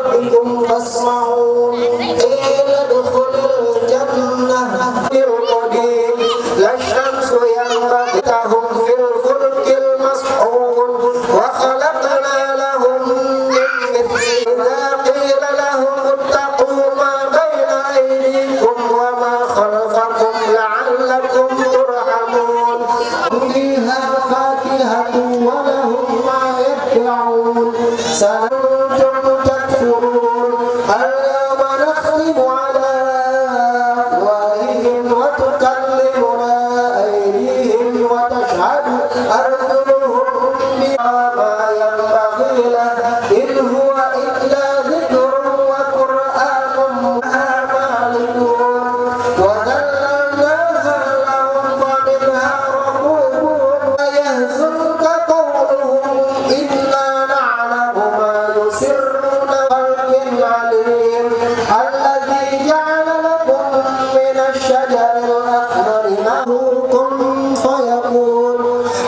ربكم فاسمعون قيل ادخلوا الجنة بالقدير لا الشمس ينبغي لهم في الفلك المصحون وخلقنا لهم من مثله إذا قيل لهم اتقوا ما بين أيديكم وما خلفكم لعلكم ترحمون فيها فاكهة ولهم ما يدعون سأنتم تكفرون اليوم نختم على أفواههم وتكلمنا أيديهم وتشهد أرجلهم بما ينبغي له إن هو إلا ذكر وقرآن مالكون وذللناها لهم فمنها ركوبهم ويحزنك قولهم إنا نعلم ما يسرون خلق عليم الذي جعل لكم من الشجر الأخضر له كن فيكون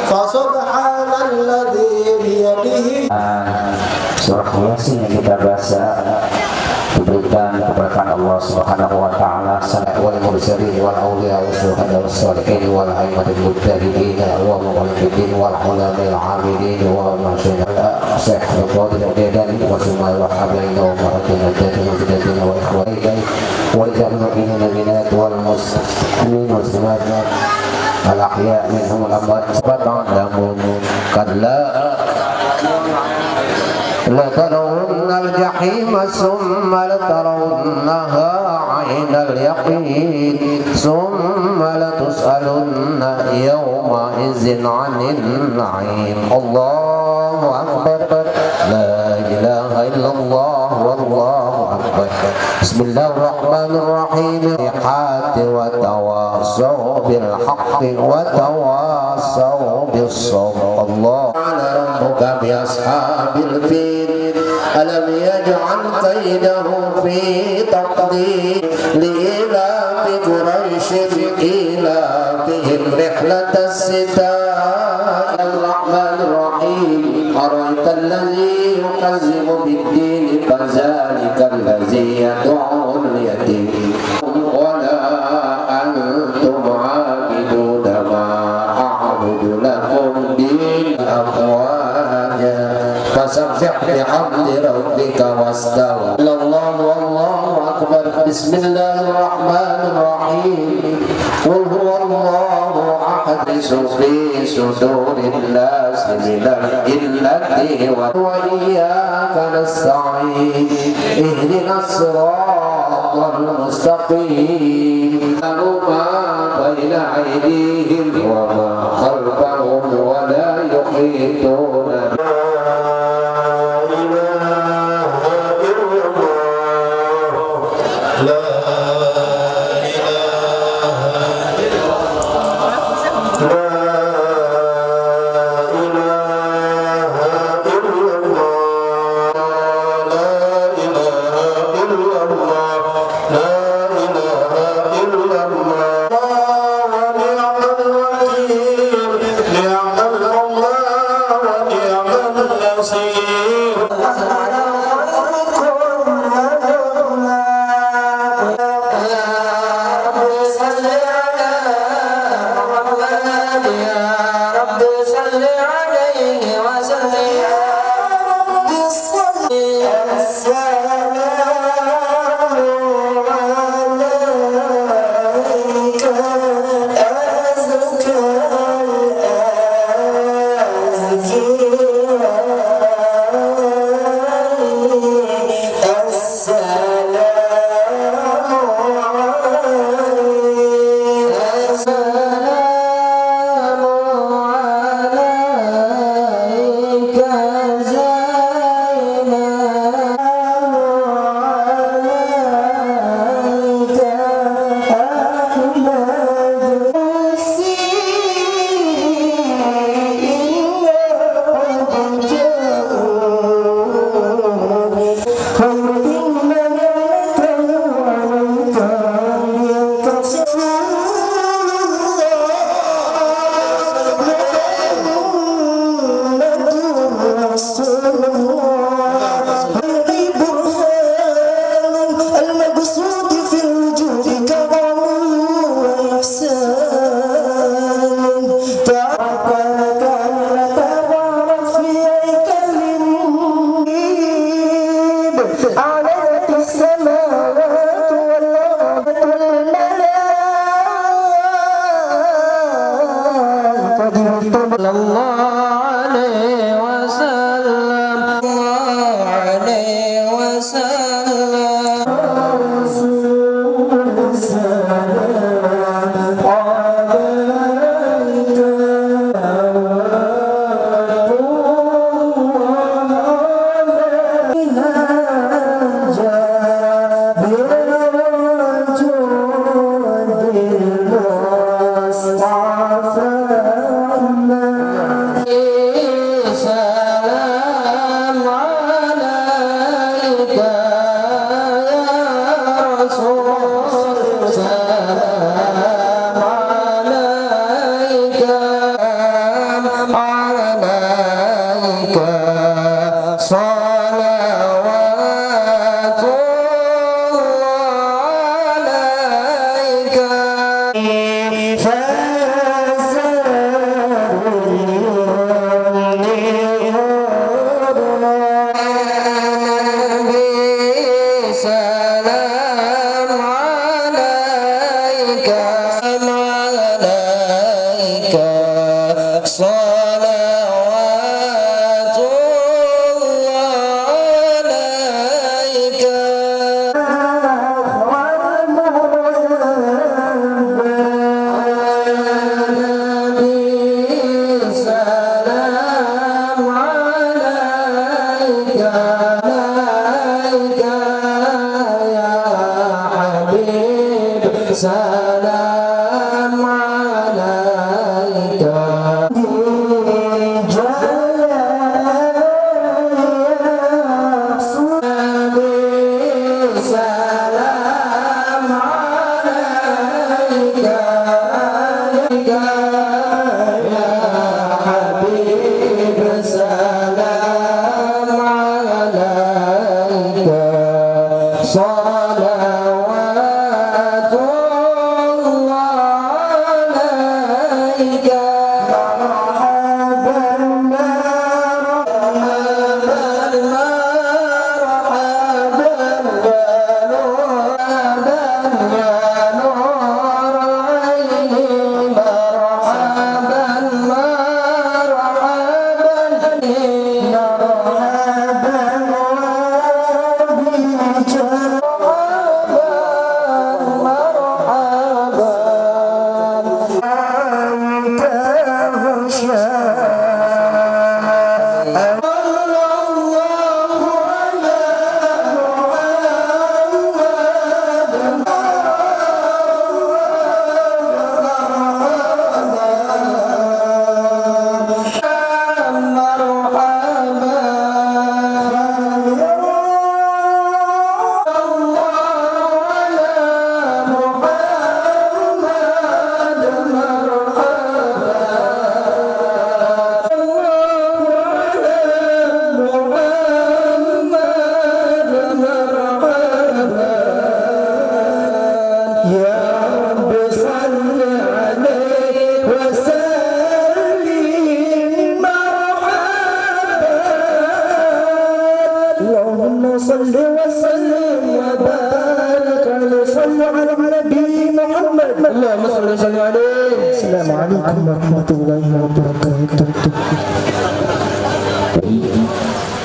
فسبحان الذي بيده. Surah Yasin yang kita baca diberikan keberkahan Allah Subhanahu wa taala, wal mursalin wal auliya was syuhada was shalihin wal aimatul mujtahidin wa muwallimin wal ulama'il 'amilin wa masyayikh Syekh Qadir Al-Jilani wa sumal wahabain wa ma'atina jadidin wa ikhwanin wal jami'in minat wal muslimin muslimat al ahya minhum al amwat ta'lamun kalla لترون الجحيم ثم لترونها عين اليقين ثم لتسألن يومئذ عن النعيم الله أكبر لا إله إلا الله والله أكبر بسم الله الرحمن الرحيم وتواصوا بالحق وتواصوا بالصبر الله على ربك بأصحاب الفيل ألم يجعل كيدهم في تقدير لإيلاف قريش إيلافهم رحلة الشتاء الرحمن الرحيم أرأيت الذي يكذب بالدين فذلك الذي يدعو اليتيم ولا أنتم عابدون ما أعبد لكم دين أفواجا فسبح بحمد ربك واستغفر الله والله أكبر بسم الله الرحمن الرحيم قل هو الله أحد في صدور الناس من الجنة وإياك نستعين اهدنا الصراط المستقيم له ما بين أيديهم وما خلفهم ولا يحيطون نعم الله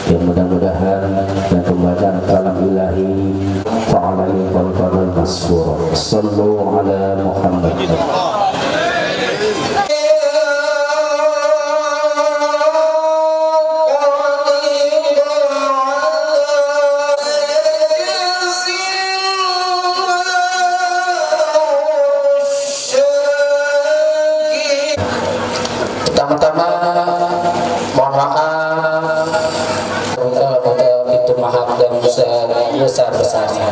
yang mudah-mudahan dan pembacaan kalam ilahi fa'alaihi wal masbur sallu ala Muhammad. Pertama-tama mohon maaf untuk itu maaf dan besar-besarnya.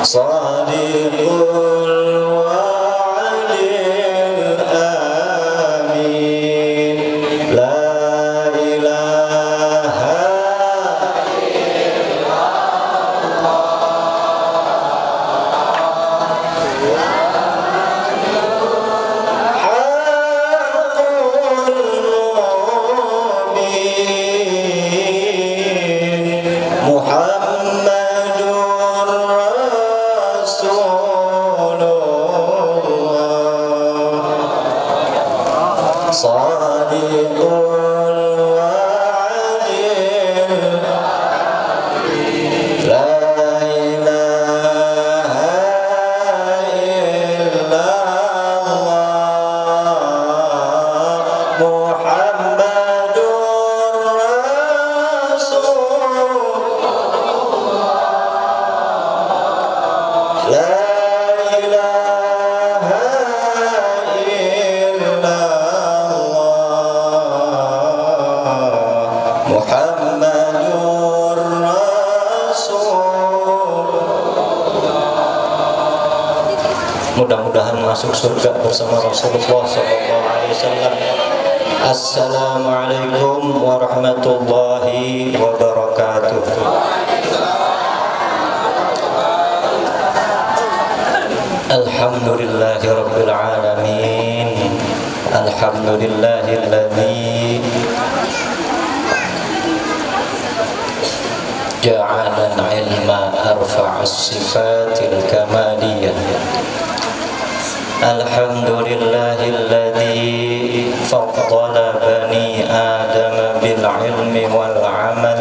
صادق الوعد الأمين لا إله إلا الله حق المبين محمد رسول الله صادق الوعد لا إله إلا الله محمد رسول لا إله إلا الله محمد رسول. Mudah-mudahan masuk surga bersama Rasulullah SAW. Assalamualaikum warahmatullahi wabarakatuh. Alhamdulillahi rabbil alamin. Alhamdulillahilladzi ja'ala al-ilma arfa'as sifatil kamaliyah. Alhamdulillahilladzi faddala bani Adam bil ilmi wal amal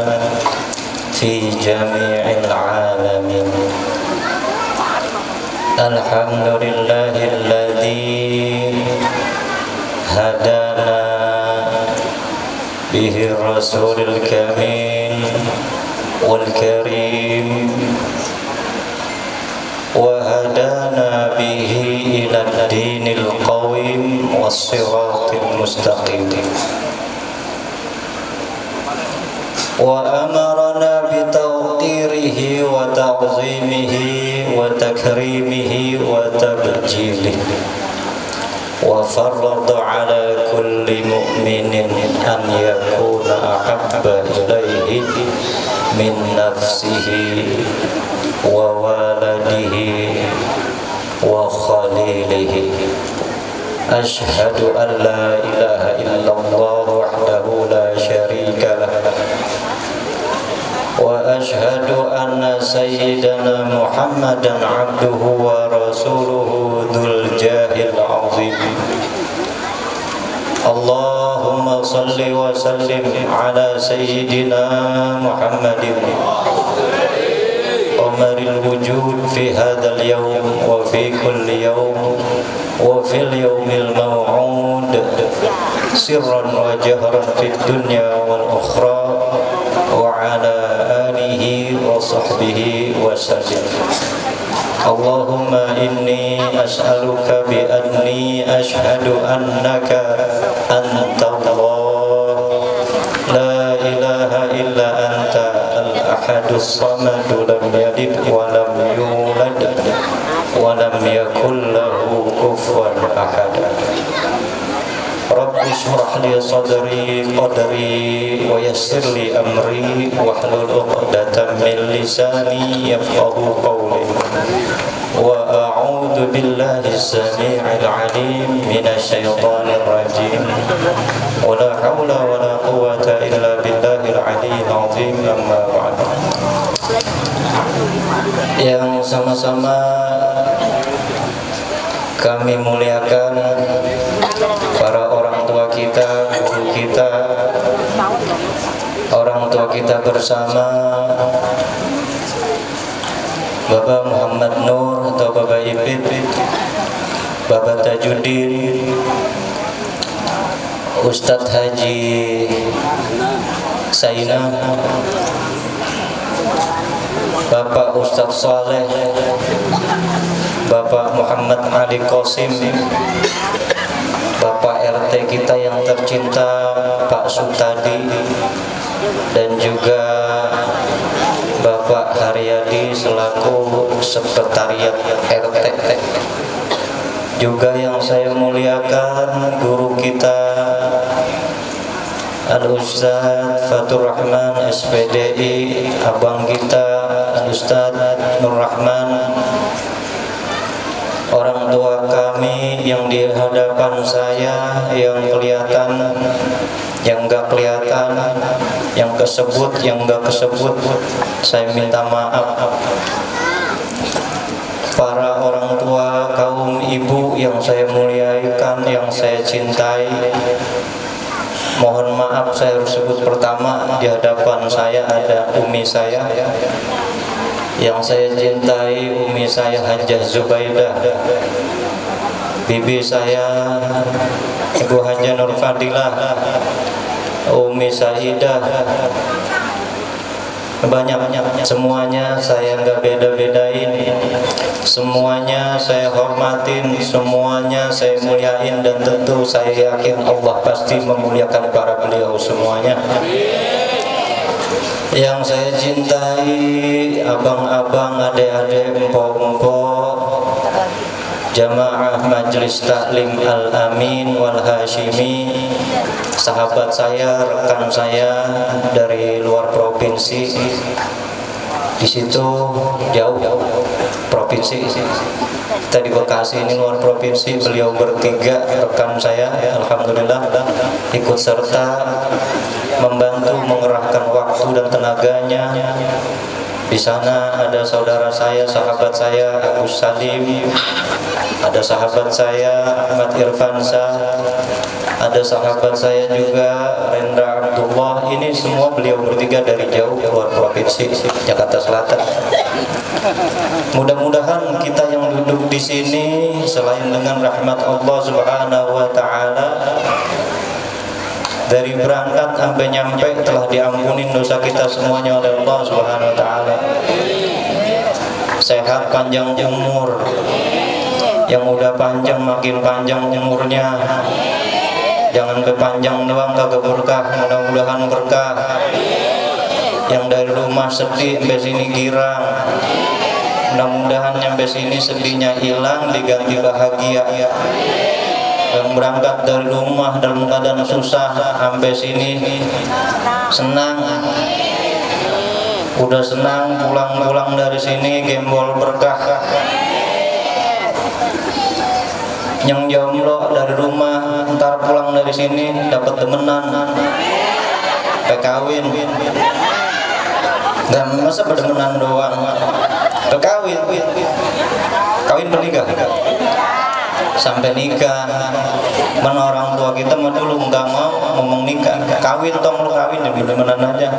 fi jami'il alamin. Alhamdulillahilladzi hadana bihi rasulil kamil wal karim wa hadana bihi ila ad-dinil qawim was siratil mustaqim wa amarna bi tawqirihi wa ta'zimihi wa takrimihi wa tabjilihi wa farrada ala kulli mu'minin an yakuna ahabba ilayhi min nafsihi wa waladihi wa khalilihi. Ashhadu an la ilaha illallah wahdahu la syarika lah wa ashhadu anna sayyidana Muhammadan abduhu wa rasuluhu dzul jahil azim. Allahumma salli wa sallim ala sayyidina Muhammadin qamaril wujud fi hadzal yawm wa fi kulli yawm wa fil yawmil maw'ud sirran wa jahran fid dunya wal ukhra wa ala alihi wa sahbihi wa sallim. Allahumma inni as'aluka bi anni ashhadu annaka anta Allah la ilaha illa anta al-ahadus samad lam yalid wa lam yulad wa lam yakul lahu kufuwan ahad. Rabbi shrah li sadri qadri wa yassir li amri wahlul 'uqdatam min lisani yafqahu qawli wa a'udzu billahi as-sami'il 'alim minasy syaithanir rajim wa la haula wa la quwwata illa billahil 'aliyyil 'azim. Amma ba'd. Yang sama-sama kami muliakan para orang tua kita, guru kita, orang tua kita bersama Bapak Muhammad Nur atau Bapak Ipit, Bapak Tajuddin, Ustadz Haji Saina, Bapak Ustadz Saleh, Bapak Muhammad Ali Qasim, Bapak RT kita yang tercinta Pak Sutadi, dan juga Bapak Bapak Haryadi selaku sekretariat RT. Juga yang saya muliakan guru kita Al-Ustadz Fatur Rahman SPDI, abang kita Al-Ustadz Nur Rahman, orang tua kami yang di hadapan saya, yang kelihatan, yang enggak kelihatan, yang kesebut, yang enggak kesebut, saya minta maaf. Para orang tua, kaum ibu yang saya muliakan, yang saya cintai, mohon maaf saya harus sebut pertama. Di hadapan saya ada umi saya yang saya cintai, umi saya Hajah Zubaidah, bibi saya Ibu Hajah Nur Fadilah, umi Saidah, banyak, semuanya saya nggak beda-bedain, semuanya saya hormatin, semuanya saya muliain, dan tentu saya yakin Allah pasti memuliakan para beliau semuanya. Yang saya cintai, abang-abang, adik-adik, empok-empok, jamaah Majelis Taklim Al-Amin Wal Hashimi, sahabat saya, rekan saya dari luar provinsi. Di situ jauh provinsi, kita di Bekasi ini luar provinsi. Beliau bertiga rekan saya, alhamdulillah ikut serta membantu mengerahkan waktu dan tenaganya. Di sana ada saudara saya, sahabat saya Agus Salim, ada sahabat saya Ahmad Irfansa, ada sahabat saya juga Rendra Abdullah. Ini semua beliau bertiga dari jauh luar provinsi Jakarta Selatan. Mudah-mudahan kita yang duduk di sini selain dengan rahmat Allah Subhanahu wa taala, dari berangkat sampai nyampe telah diampunin dosa kita semuanya oleh Allah Subhanahu wa taala. Sehat, panjang umur. Yang udah panjang makin panjang umurnya. Jangan kepanjang doang kagak berkah, mudah-mudahan berkah. Yang dari rumah sedih sampai sini girang, mudah-mudahan nyampe sini sedihnya hilang diganti bahagia. Yang berangkat dari rumah dalam keadaan susah sampai sini senang, udah senang pulang dari sini gembol berkah. Yang jomblo dari rumah ntar pulang dari sini dapat temenan, kawin. Dan masa berdemenan doang, kawin bernikah sampai nikah. Mana orang tua kita mah dulu nggak mau ngomong nikah, kawin tong lu kawin, ya bener-bener aja.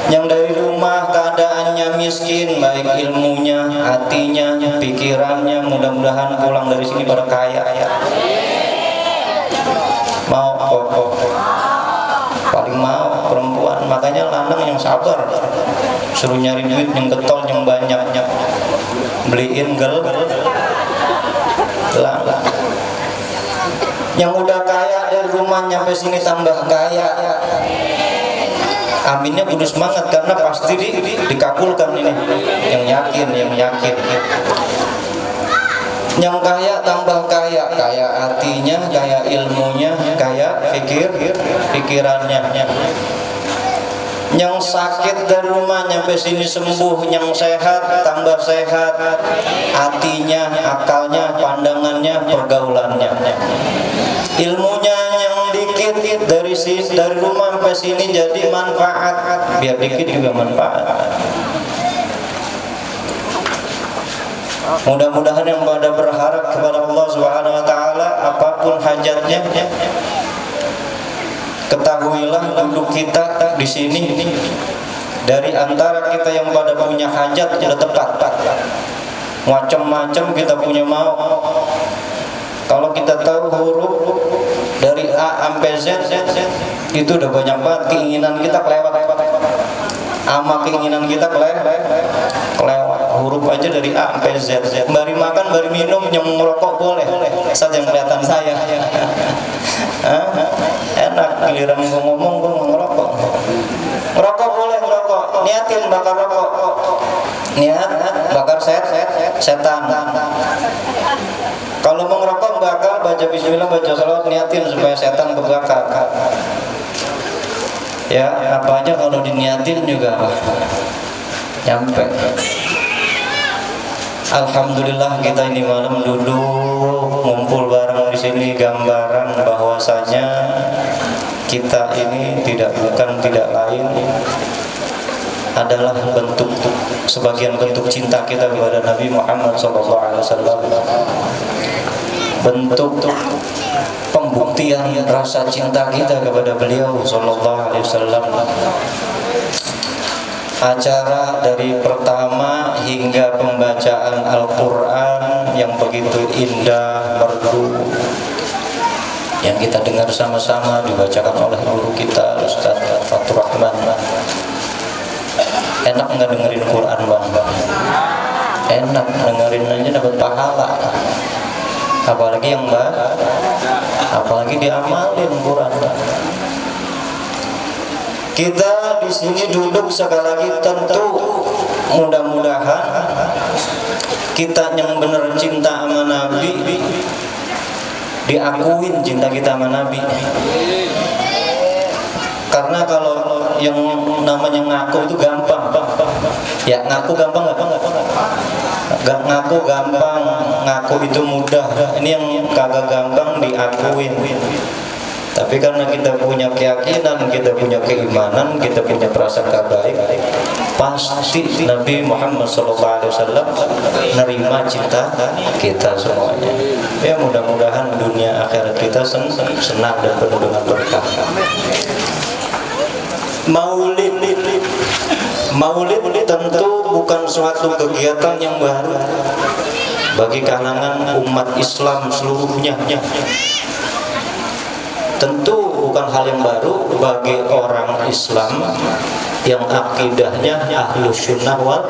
Yang dari rumah keadaannya miskin, baik ilmunya, hatinya, pikirannya, mudah-mudahan pulang dari sini pada kaya. Mau paling mau perempuan, makanya lanang yang sabar, suruh nyari duit yang getol yang banyak, beliin gel. Yang udah kaya dari rumah nyampe sini tambah kaya, aminnya kudu semangat karena pasti dikabulkan ini. Yang yakin. Yang kaya tambah kaya, kaya artinya, kaya ilmunya, kaya pikirannya. Yang sakit dari rumah nyampe sini sembuh, yang sehat tambah sehat, hatinya, akalnya, pandangannya, pergaulannya. Ilmunya yang dikit dari rumah sampai sini jadi manfaat, biar dikit juga manfaat. Mudah-mudahan yang pada berharap kepada Allah Subhanahu wa taala apapun hajatnya, ketahuilah duduk kita di sini dari antara kita yang pada punya hajat sudah tepat. Macam-macam kita punya mau. Kalau kita tahu huruf dari A sampai Z itu udah banyak banget, keinginan kita kelewat. Ama keinginan kita kelewat. Huruf aja dari A sampai Z. Bari makan, bari minum, yang merokok boleh. Saat yang kelihatan saya. Enak, giliran gue ngomong gue ngerokok. Ngerokok boleh, ngerokok. niatin bakar rokok, niat bakar setan. Kalau mau ngerokok bakar, baca bismillah, baca salawat, niatin supaya setan kebakar. Ya, apa aja kalau diniatin juga nyampe. Alhamdulillah kita ini malam duduk ngumpul bareng di sini, gambaran bahwasanya kita ini tidak lain adalah sebagian bentuk cinta kita kepada Nabi Muhammad SAW, bentuk pembuktian rasa cinta kita kepada beliau SAW. Acara dari pertama hingga pembacaan Al-Quran yang begitu indah, merdu, yang kita dengar sama-sama dibacakan oleh guru kita Ustaz Fatur Rahman. Enak nggak dengerin Quran Bang? Enak, dengerin aja dapat pahala. Apalagi yang apalagi diamalin Quran. Kita di sini duduk sekali lagi, tentu mudah-mudahan kita yang benar cinta sama Nabi diakuin cinta kita sama Nabi. Karena kalau yang namanya ngaku itu gampang, ya ngaku gampang nggak ngaku gampang, ngaku itu mudah. Ini yang kagak gampang diakuin. Tapi karena kita punya keyakinan, kita punya keimanan, kita punya prasangka baik, pasti Nabi Muhammad SAW nerima cinta kita semuanya. Ya mudah-mudahan dunia akhirat kita senang dan penuh dengan berkah. Maulid tentu bukan suatu kegiatan yang baru bagi kalangan umat Islam seluruhnya. Tentu bukan hal yang baru bagi orang Islam yang akidahnya Ahlus Sunnah wal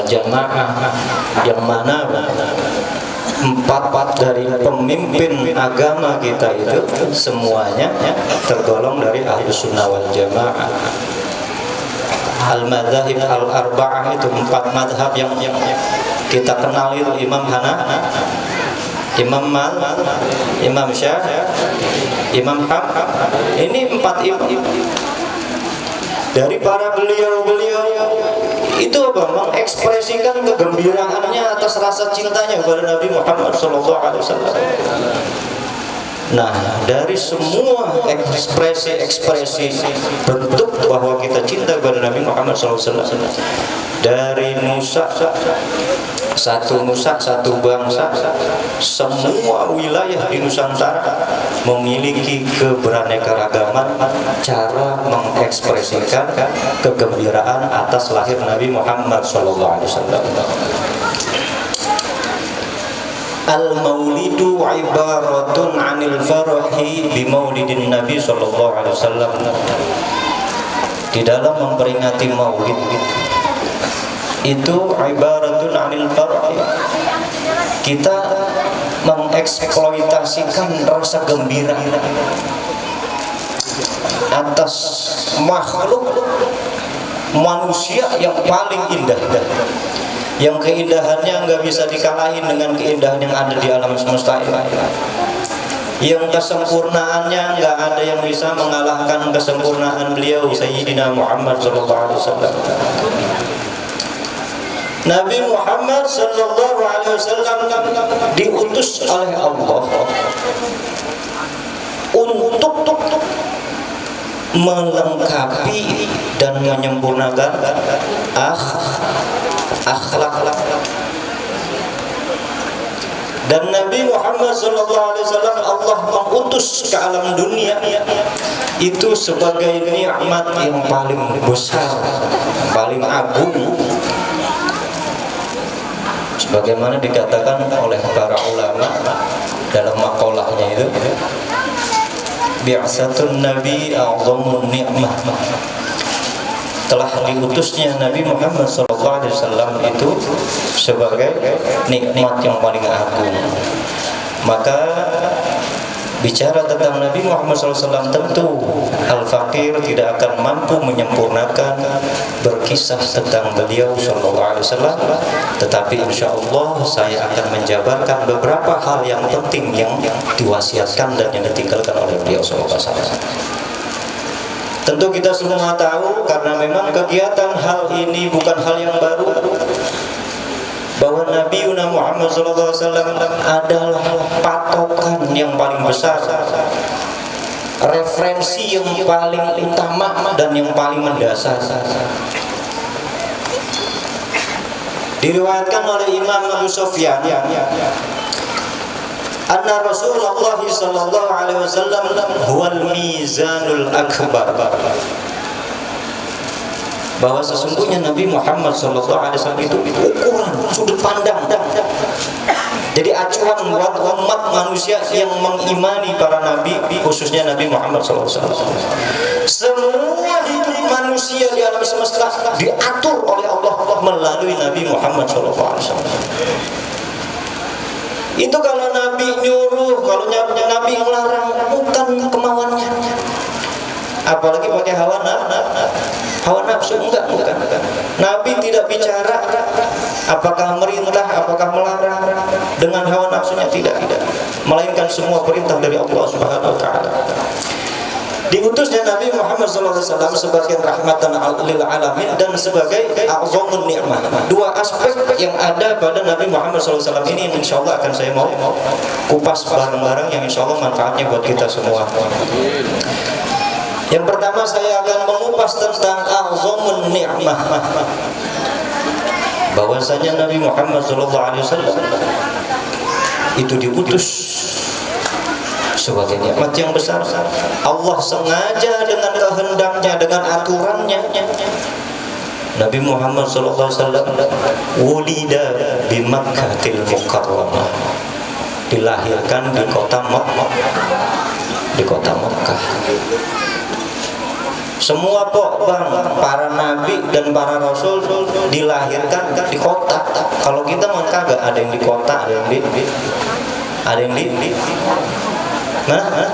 Jamaah, yang mana empat dari pemimpin agama kita itu semuanya tergolong dari Ahlus Sunnah wal Jamaah. Al-Madzhab al-Arba'ah itu 4 madhab yang kita kenal itu Imam Hanafi, Imam Malik, Imam Syafi'i, Imam Ahmad. Ini 4 imam. Dari para beliau itu apa? Mengekspresikan kegembiraannya atas rasa cintanya kepada Nabi Muhammad SAW. Nah, dari semua ekspresi bentuk bahwa kita cinta kepada Nabi Muhammad SAW, dari satu Nusa, satu bangsa, semua wilayah di Nusantara memiliki keberaneka-ragaman cara mengekspresikan kegembiraan atas lahir Nabi Muhammad SAW. Al-Maulidu ibaratun anil farahi bi maulidin Nabi SAW. Di dalam memperingati maulid itu ibaratun anil farahi, kita mengeksploitasikan rasa gembira atas makhluk manusia yang paling indah, yang keindahannya nggak bisa dikalahin dengan keindahan yang ada di alam semesta ini, yang kesempurnaannya nggak ada yang bisa mengalahkan kesempurnaan beliau Sayyidina Muhammad SAW. Nabi Muhammad SAW diutus oleh Allah untuk melengkapi dan menyempurnakan akhlak. Dan Nabi Muhammad SAW Allah mengutus ke alam dunia itu sebagai nikmat yang paling besar, paling agung, sebagaimana dikatakan oleh para ulama dalam makolahnya itu, bi'asatun Nabi a'zamun ni'mah. Telah diutusnya Nabi Muhammad SAW itu sebagai nikmat yang paling agung. Maka bicara tentang Nabi Muhammad SAW, tentu al-faqir tidak akan mampu menyempurnakan berkisah tentang beliau SAW. Tetapi insya Allah saya akan menjabarkan beberapa hal yang penting yang diwasiatkan dan yang ditinggalkan oleh beliau SAW. Tentu kita semua tahu, karena memang kegiatan hal ini bukan hal yang baru, bahwa Nabi Muhammad SAW adalah patokan yang paling besar, referensi yang paling utama dan yang paling mendasar. Diriwayatkan oleh Imam Abu Sufyan, anna Rasulullah sallallahu alaihi wasallam huwal mizanul akbar, bahwa sesungguhnya Nabi Muhammad SAW itu ukuran sudut pandang, jadi acuan buat umat manusia yang mengimani para nabi, khususnya Nabi Muhammad SAW. Semua hidup manusia di alam semesta diatur oleh Allah melalui Nabi Muhammad SAW. Itu kalau Nabi nyuruh, kalau Nabi ngelarang, bukan kemauannya. Apalagi pakai hawa nafsu, enggak. Nabi tidak bicara apakah merintah, apakah melarang dengan hawa nafsunya, tidak, melainkan semua perintah dari Allah Subhanahu wa taala. Diutusnya Nabi Muhammad SAW sebagai rahmatan lil alamin dan sebagai a'zamun ni'mah. Dua aspek yang ada pada Nabi Muhammad SAW ini insya Allah akan saya mau kupas bareng-bareng, yang insya Allah manfaatnya buat kita semua. Yang pertama saya akan mengupas tentang a'zamun ni'mah, bahwasanya Nabi Muhammad SAW itu diutus sebagai nikmat yang besar. Allah sengaja dengan kehendaknya, dengan aturannya, Nabi Muhammad SAW wulida di Makkahil Mukarramah, dilahirkan di kota Makkah. Semua para nabi dan para rasul dilahirkan di kota. Kalau kita Makkah gak ada yang di kota, ada yang di mana?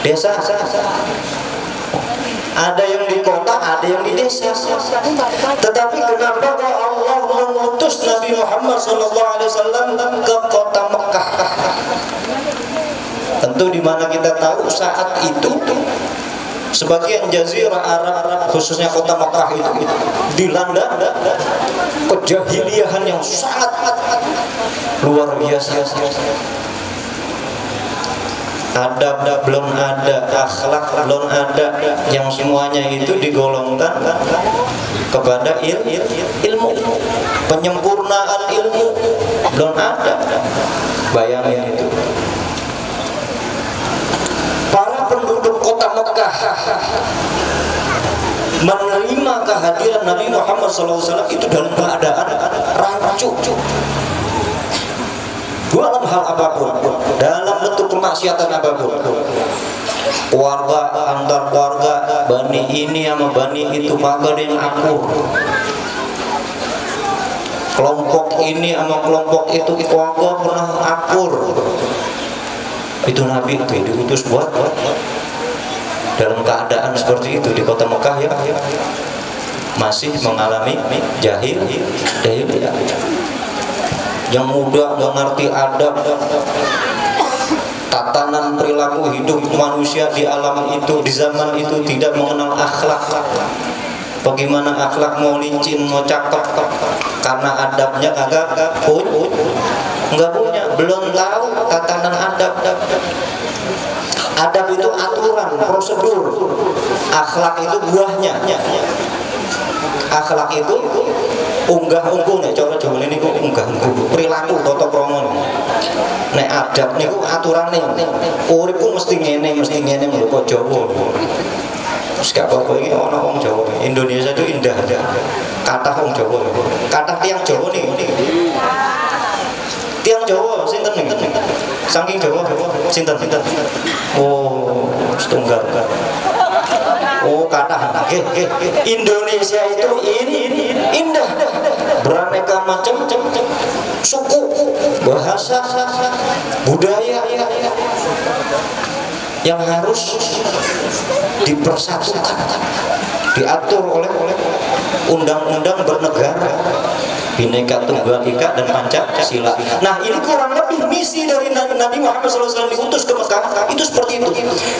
Desa. Ada yang di kota, ada yang di desa. Tetapi kenapa Allah mengutus Nabi Muhammad SAW ke kota Mekah? Tentu di mana kita tahu saat itu sebagian jazirah Arab, khususnya kota Mekah itu dilanda kejahiliahan yang sangat luar biasa. Adab belum ada, akhlak belum ada, yang semuanya itu digolongkan kepada ilmu, penyempurnaan ilmu belum ada. Bayangin itu. Para penduduk kota Mekah menerima kehadiran Nabi Muhammad SAW itu dalam keadaan rancu, dalam hal apapun, dalam bentuk kemaksiatan apapun. Keluarga antar keluarga, bani ini sama bani itu kagak ada yang akur. Kelompok ini sama kelompok itu kagak pernah akur. Itu Nabi itu diutus buat dalam keadaan seperti itu di kota Mekah ya, masih mengalami jahiliyah. Yang muda nggak ngerti adab, tatanan perilaku hidup manusia di alam itu, di zaman itu tidak mengenal akhlak. Bagaimana akhlak, mau licin, mau cakep, karena adabnya nggak punya, belum tahu tatanan adab. Adab itu aturan, prosedur. Akhlak itu buahnya. Akhlak itu unggah-ungguh nih, coba ini kok unggah-ungguh perilaku toto kromo nek adab niku aturane uripku mesti ngene lho kok Jawa. Terus gak apa-apa iki ana wong Jawa. Indonesia itu indah ada. Kathah wong Jawa. Kathah tiyang Jawa nih. Tiang Jawa sinten nih? Saking Jawa sinten? Oh, setunggal. Oh, kata Indonesia itu ini indah, beraneka macam suku, bahasa, budaya, yang harus dipersatukan, diatur oleh undang-undang bernegara, Bhinneka Tunggal Ika dan Pancasila. Nah, ini kurang lebih misi dari Nabi Muhammad SAW diutus ke Mekah itu seperti itu.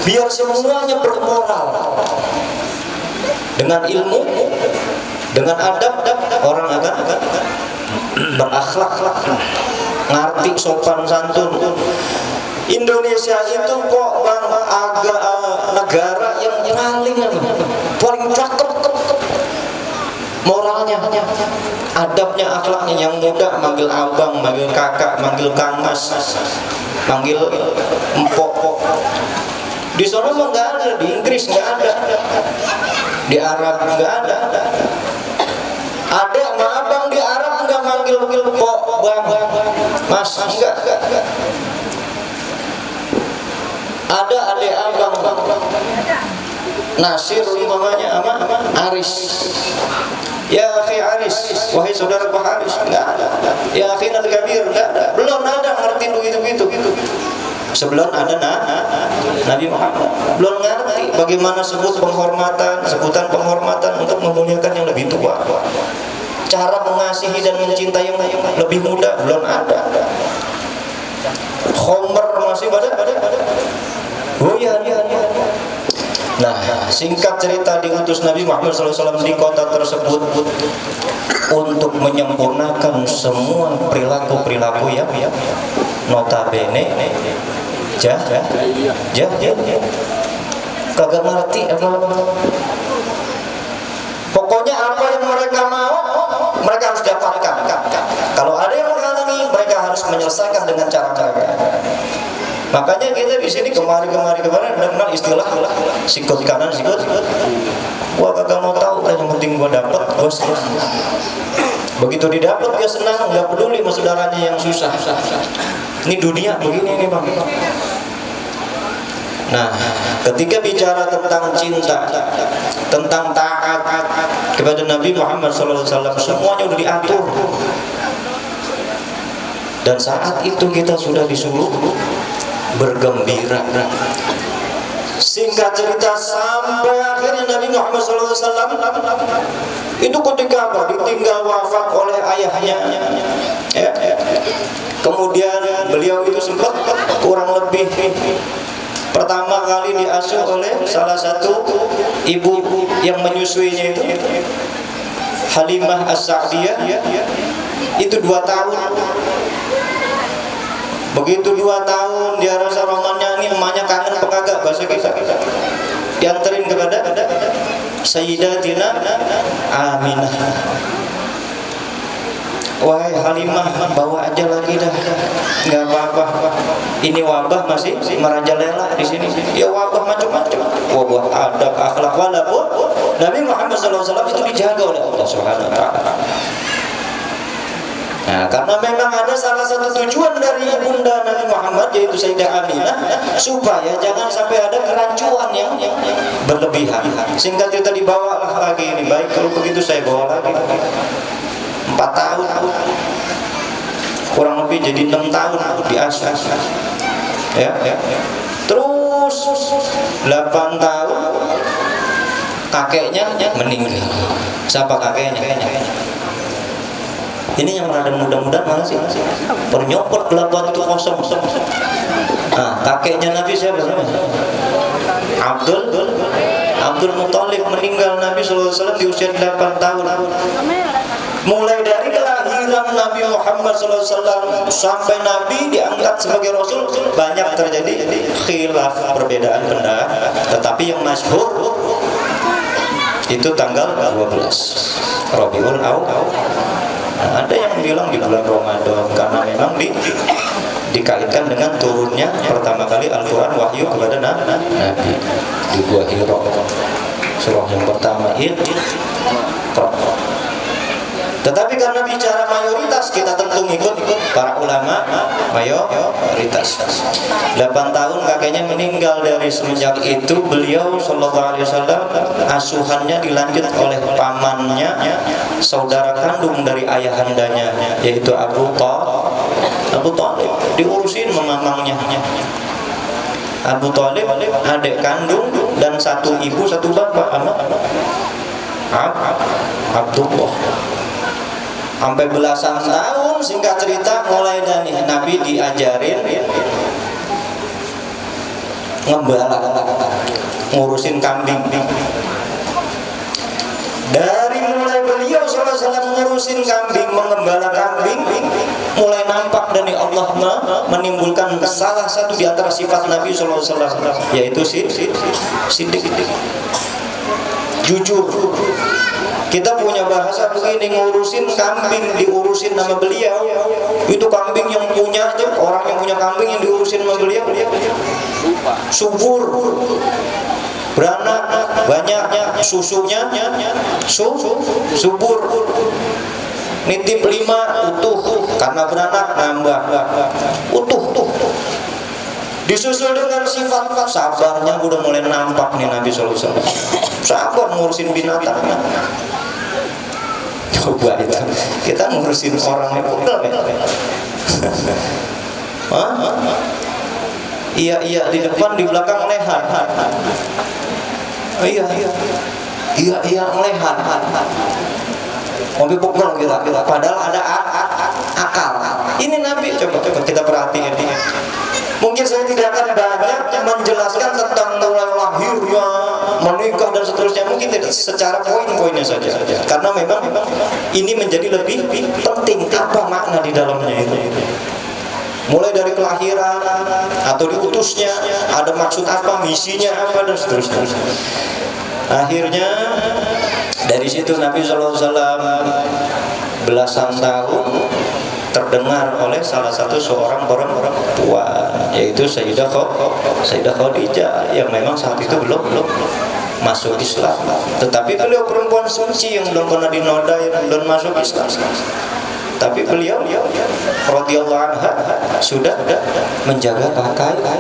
Biar semuanya bermoral, dengan ilmu, dengan adab, orang akan berakhlak, ngerti sopan santun. Indonesia itu kok bang negara yang paling cakep moralnya, adabnya, akhlaknya. Yang muda manggil abang, manggil kakak, manggil kang mas, manggil empok. Di sana mah nggak ada, di Inggris nggak ada, di Arab nggak ada. Ada sama abang di Arab nggak manggil pok, bang, mas, enggak. Ada adik abang, Nasir umpamanya ama Aris. Ya akhi Aris, wahai saudaraku Haris, enggak ada. Ya akhi Al-Kabir, enggak ada. Belum ada ngerti begitu. Sebelum ada Nabi Muhammad, belum ngerti bagaimana sebutan penghormatan untuk memuliakan yang lebih tua. Cara mengasihi dan mencintai yang lebih muda belum ada. Khomer masih pada. Oh iya. Nah, singkat cerita, diutus Nabi Muhammad SAW di kota tersebut untuk menyempurnakan semua perilaku yang notabene jahat. Kagak ngerti apa-apa. Pokoknya apa yang mereka mau, mereka harus dapatkan. Kalau ada yang menghalangi, mereka harus menyelesaikan dengan cara-cara. Makanya kita di sini kemarin dengan istilah sikut kanan, sikut. Gua kagak mau tahu, yang penting gua dapat, gua senang. Begitu didapat dia senang, nggak peduli sama saudaranya yang susah. Ini dunia begini nih bang. Nah, ketika bicara tentang cinta, tentang taat kepada Nabi Muhammad SAW, semuanya udah diatur. Dan saat itu kita sudah disuruh bergembira. Singkat cerita, sampai akhirnya Nabi Muhammad SAW itu ketika apa? Ditinggal wafat oleh ayahnya. Ya. Kemudian beliau itu sempat kurang lebih pertama kali diasuh oleh salah satu ibu yang menyusuinya itu, Halimah As-Sa'diyah, itu 2 tahun. Begitu 2 tahun dia rasa romannya, ini emaknya kangen apa kagak, bahasa kita dianterin kepada Sayyidatina Aminah. Wahai Halimah, bawa aja lagi dah, nggak apa-apa. Ini wabah masih merajalela di sini. Ya wabah macam-macam, wabah adab, akhlak, walaupun Nabi Muhammad SAW itu dijaga oleh Allah Subhanahu Wa Taala. Nah, karena memang ada salah satu tujuan dari ibunda Nabi Muhammad, yaitu Sayyidah Aminah, supaya jangan sampai ada kerancuan yang berlebihan. Singkat cerita, dibawalah lagi ini. Baik, kalau begitu saya bawa lagi 4 tahun, kurang lebih jadi 6 tahun diasuh. Ya. Terus 8 tahun kakeknya meninggal. Siapa kakeknya? Ini yang rada muda-muda mana sih? Bernyopot gelap itu kosong. Nah, kakeknya Nabi siapa? Abdul Muthalib, meninggal Nabi SAW di usia 8 tahun. Mulai dari kelahiran Nabi Muhammad SAW sampai Nabi diangkat sebagai Rasul, banyak terjadi khilaf, perbedaan pendapat. Tetapi yang masyhur itu tanggal 12 Rabiul Awwal. Nah, ada yang bilang di bulan Ramadan karena memang dikaitkan dengan turunnya pertama kali Al-Quran wahyu kepada Nabi di Gua Hira. Surah yang pertama Iqra. Tetapi karena bicara mayoritas, kita tentu ikut para ulama mayoritas. 8 tahun kakeknya meninggal. Dari semenjak itu beliau sallallahu alaihi wasallam asuhannya dilanjut oleh pamannya, saudara kandung dari ayahandanya, yaitu Abu Thalib, diurusin mamangnya. Abu Thalib adik kandung dan satu ibu satu bapak Abdullah. Sampai belasan tahun, singkat cerita, mulai dari Nabi diajarin ngembala, ngurusin kambing. Dari mulai beliau SAW ngurusin kambing, mengembala kambing, mulai nampak dari Allah menimbulkan salah satu di antara sifat Nabi SAW, yaitu sidik, jujur. Kita punya bahasa begini, ngurusin kambing diurusin nama beliau. Itu kambing yang punya aja, orang yang punya kambing yang diurusin sama beliau subur, beranak, banyaknya susunya, subur. Nitip 5 utuh, karena beranak nambah utuh. Disusul dengan sifat sabarnya udah mulai nampak nih Nabi SAW. Sabar ngurusin binatang. Coba itu kita ngurusin orang yang pegel ya. Iya di depan di belakang lehan. Iya lehan. Mobil pegel kita. Padahal ada akal. Ini Nabi coba kita perhatiin. Mungkin saya tidak akan banyak menjelaskan tentang mulai lahirnya, menikah dan seterusnya. Mungkin tidak secara poin-poinnya saja. Karena memang ini menjadi lebih penting apa makna di dalamnya itu. Mulai dari kelahiran atau diutusnya, ada maksud apa, misinya apa dan seterusnya. Akhirnya dari situ Nabi SAW belasan tahun terdengar oleh salah satu seorang perempuan, yaitu Sayyidah Khadijah, yang memang saat itu belum masuk Islam, tetapi beliau perempuan suci yang belum pernah dinodai dan belum masuk Islam. Tapi beliau radhiyallahu anha sudah menjaga pakaian.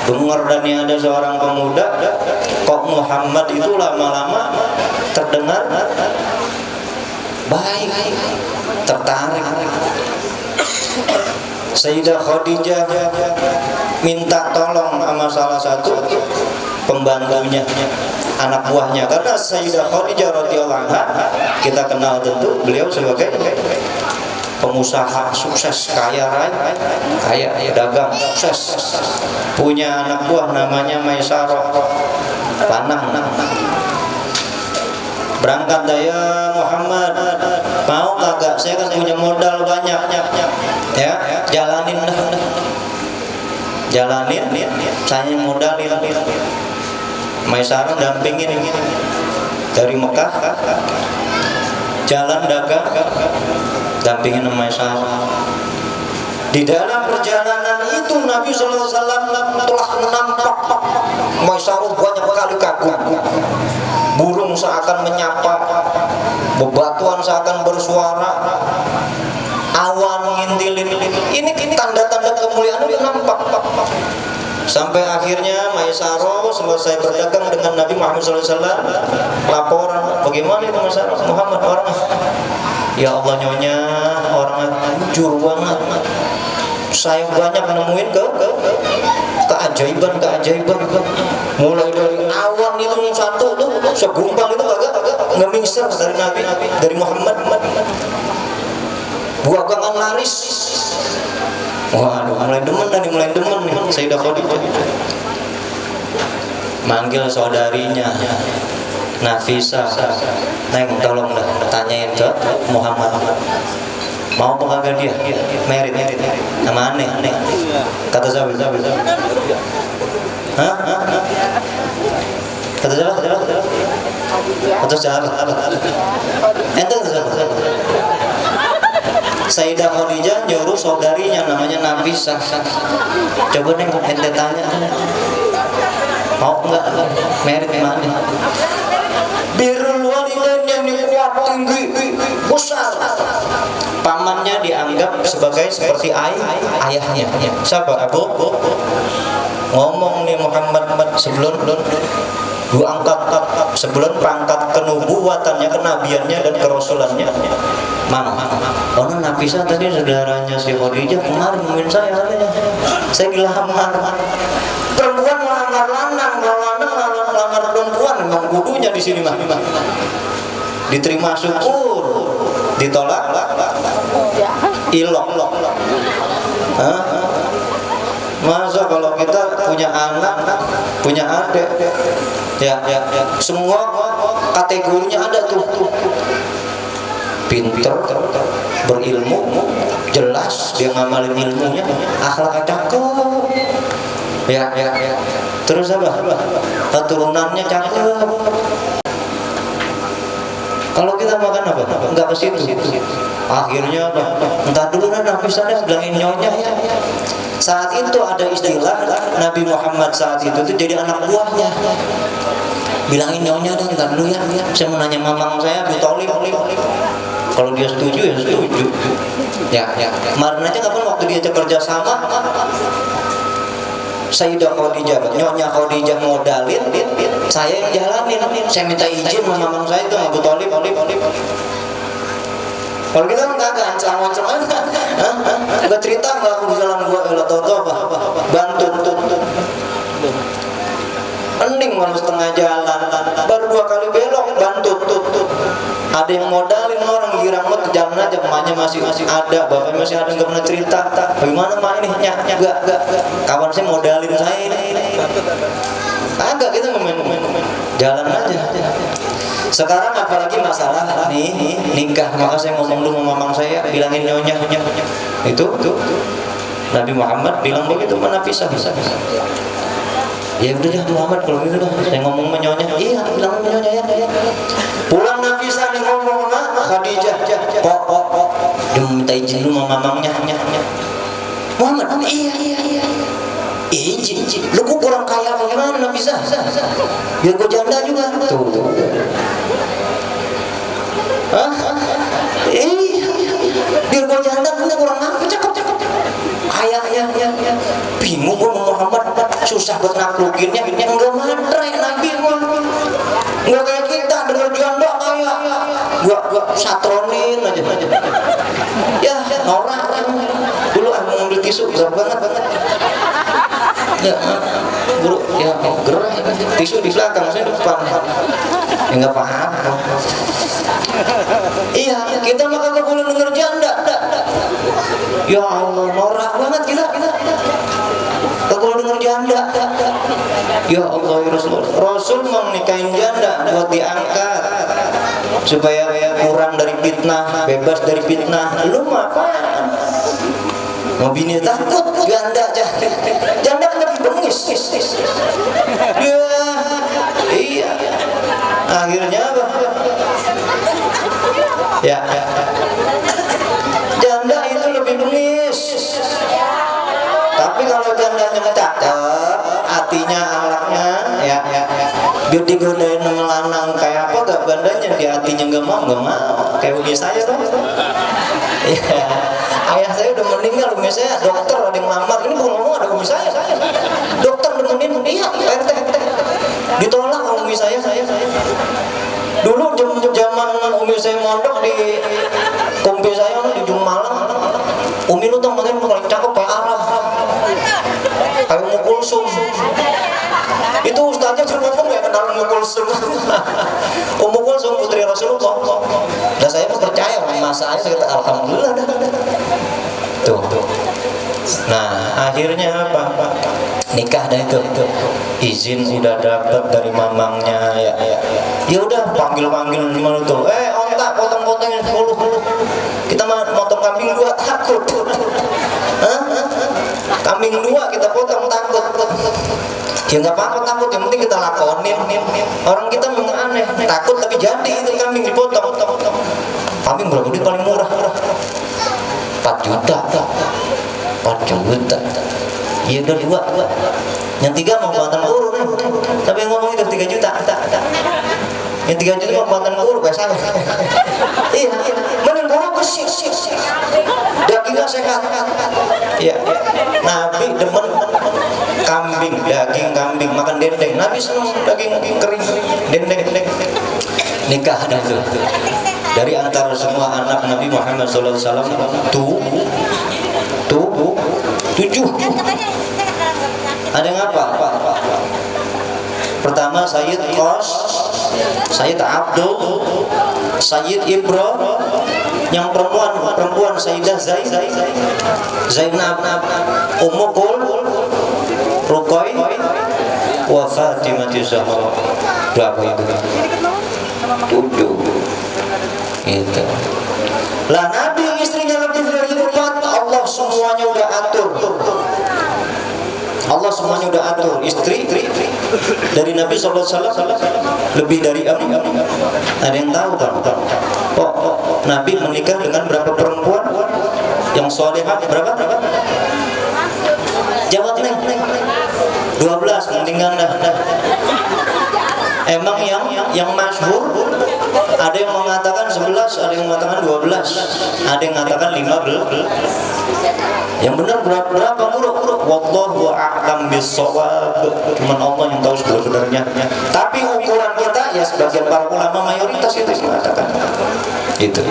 Dengar dan ada seorang pemuda kok Muhammad itu lama-lama terdengar baik, tertarik. Sayyidah Khadijah minta tolong sama salah satu pembantunya, anak buahnya, karena Sayyidah Khadijah radhiyallahu anha kita kenal tentu beliau sebagai pengusaha sukses, kaya dagang sukses, punya anak buah namanya Maisarah Panang. Berangkat daya Muhammad, mau kagak? Saya kan punya modal banyak, ya jalanin, saya modalin. Maisarah dampingin dari Mekah, jalan dagang, dampingin Maisarah. Di dalam perjalanan itu Nabi SAW telah nampak Maisarah banyak kali kagum. Burung seakan menyapa, bebatuan seakan bersuara, awan ngintilin. Ini tanda-tanda kemuliaan itu nampak. Sampai akhirnya Maisarah selesai berdagang dengan Nabi Muhammad SAW, laporan, bagaimana itu Maisarah Muhammad orangnya? Ya Allah nyonya, orangnya jujur banget. Saya banyak nemuin keajaiban. Mulai dari awan itu satu tuh segumpal itu agak ngemingser dari Nabi, dari Muhammad. Buagangan laris. Waduh, mulai demen nih Sayyidah Khadijah. Manggil saudarinya Nafisa, Neng tolong dah tanyain ke Muhammad, mau apa kagak dia merit sama aneh. Kata siapa? Hah? Kata siapa? Ente siapa? Sayyidah Khadijah nyuruh saudarinya namanya Nafisa. Coba neng ente tanya, mau enggak merit mana? Birrul walidain yang kuat tinggi besar. Pamannya dianggap sebagai seperti ayahnya. Siapa? Abu ngomong nih Muhammad sebelum diangkat, sebelum pangkat kenubuwatannya, kenabiannya dan kerasulannya, Mam, ono Nafisa tadi saudaranya si Khadijah kemarin nemuin saya katanya. Saya dilamar. Perempuan melamar lanang, lamar perempuan memang kudunya di sini mah. Diterima syukur, ditolak ilok. Hah? Masa kalau kita punya anak, punya adik, ya, semua kategorinya ada tuh. Pinter, berilmu, jelas dia ngamalin ilmunya, akhlaknya cakep, ya. Terus apa? Keturunannya cakep. Kalau kita makan apa? Enggak ke situ. Akhirnya apa? Entah dulu Nafisa bilangin nyonya ya. Saat itu ada istilah Nabi Muhammad saat itu tuh jadi anak buahnya. Bilangin nyonya dan entar dulu ya. Saya mau nanya mamang saya Abu Thalib. Kalau dia setuju ya setuju. Ya. Kemarin aja kapan waktu dia kerja sama Sayyidah Khadijah, nyonya Khadijah modalin, saya yang jalanin. Saya minta izin sama mamang saya itu Abu Thalib. Kalau kita enggak ancang-ancang, enggak cerita enggak aku di jalan gua tahu apa bantu. Ening malu setengah jalan, baru 2 kali belok bantu. Ada yang modalin orang girang banget jalan aja, emaknya masih ada, bapaknya masih ada, nggak pernah cerita. Bagaimana mak ini? Enggak. Kawan saya modalin saya ini. Agak kita main jalan aja. Sekarang apalagi masalah nih nikah, maka saya ngomong dulu sama mamang saya, bilangin nyonya. Itu Nabi Muhammad bilang begitu, mana pisah. Ya udah deh Muhammad kalau gitu dah. Saya ngomong sama nyonya. Iya, bilang sama nyonya ya. Pulang Nafisa nih ngomong sama Khadijah. Kok. Dia minta izin dulu sama mamangnya. Muhammad, iya. Izin. Lu kok kurang kaya bagaimana Nafisa? Biar gua janda juga. Tuh. Hah? Iya. Biar gua janda punya kurang apa? Cakep. Kayaknya bingung gua Muhammad, susah buat naklukinnya. Enggak matre Nabi gua. Enggak kayak kita dengar janda kaya. Gua satronin aja. Ya, norak. Dulu aku ngambil tisu besar banget. Ya, guru, ya gerah tisu di belakang, saya di depan. Ya enggak apa-apa. Iya, kita mah kagak boleh denger janda. Ya Allah, norak banget kita. Kagak boleh denger janda. Ya Allah, ya Rasul mau nikahin janda buat diangkat supaya kurang dari fitnah, bebas dari fitnah. Lu mah apaan? Mau bini takut janda aja. Janda kan lebih bengis. Ya, iya. Akhirnya apa? Ya. Janda itu lebih bengis. Tapi kalau jandanya cakep, hatinya, akhlaknya, ya. Biar digodain sama lanang kayak apa gak bandanya, di hatinya gak mau. Kayak umi saya tuh. Ya. Ayah saya udah meninggal, umi saya dokter, ada yang lamar. Ini bukan ngomong ada umi saya. Dokter nemenin dia, RT. Ditolak sama umi saya. Dulu zaman umi saya mondok di kompi saya di Ujung Malang. Umi lu tau makin paling cakep kayak Arab. Kayak Ummu Kulsum. Itu ustaznya ngomong ya kenal Ummu Kulsum. Ummu Kulsum putri Rasulullah. Dan saya percaya sama saya kata alhamdulillah dah. Tuh. Nah, akhirnya apa? Nikah dah itu. Izin udah dapat dari mamangnya ya. Ya udah panggil gimana tuh? Onta potong-potongin 10. Kita motong kambing 2 takut. Hah? Kambing 2 kita potong takut. Ya enggak apa-apa takut, yang penting kita lakonin. Orang kita memang aneh, takut tapi jadi itu kambing dipotong. Kambing berapa duit paling murah? 4 juta. Iya udah 2. Yang 3 mau buatan guru nih. Tapi yang ngomong itu 3 juta. Yang 3 juta mau buatan guru kayak saya. Iya. Mending guru bersih. Dagingnya sehat. Iya. Nabi demen daging kambing, makan dendeng. Nabi senang daging kering, dendeng. Nikah dah tuh. Dari antara semua anak Nabi Muhammad SAW tujuh. Ada yang apa? Pertama Sayyid Qas, Sayyid Abdul, Sayyid Ibro. Yang perempuan Sayyidah Zainab, Ummu Kul, Ruqay, wa Fatimah Zahra. Berapa itu? 7. Itu. Lah Nabi istrinya lebih dari 4. Allah semuanya udah atur. Allah semuanya udah atur. Istri dari Nabi SAW lebih dari 6. Ada yang tahu kan? Oh, Nabi menikah dengan berapa perempuan yang solehah? Berapa? Jawab nih. 12. Mendingan dah. Emang yang masyhur ada yang mengatakan 11, ada yang mengatakan 12, ada yang mengatakan 15. Yang benar berapa guru? Wallahu a'lam bis-shawab. Cuman Allah yang tahu sebenarnya. Tapi ukuran kita ya sebagian para ulama mayoritas itu mengatakan itu.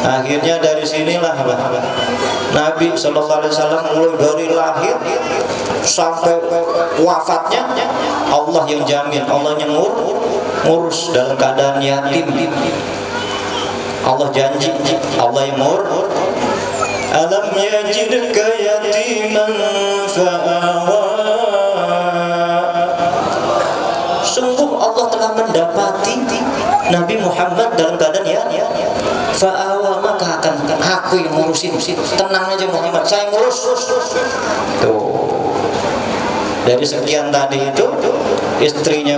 Akhirnya dari sinilah Nabi SAW mulai dari lahir sampai wafatnya Allah yang jamin, Allah yang ngurus dalam keadaan yatim. Allah janji, Allah yang ngurus. Alam yajidka yatiman fa'awa. Sungguh Allah telah mendapati Nabi Muhammad dalam keadaan ya fa'awa, maka akan aku yang ngurusin. Tenang aja Muhammad, saya ngurus. Tuh. Dari sekian tadi itu istrinya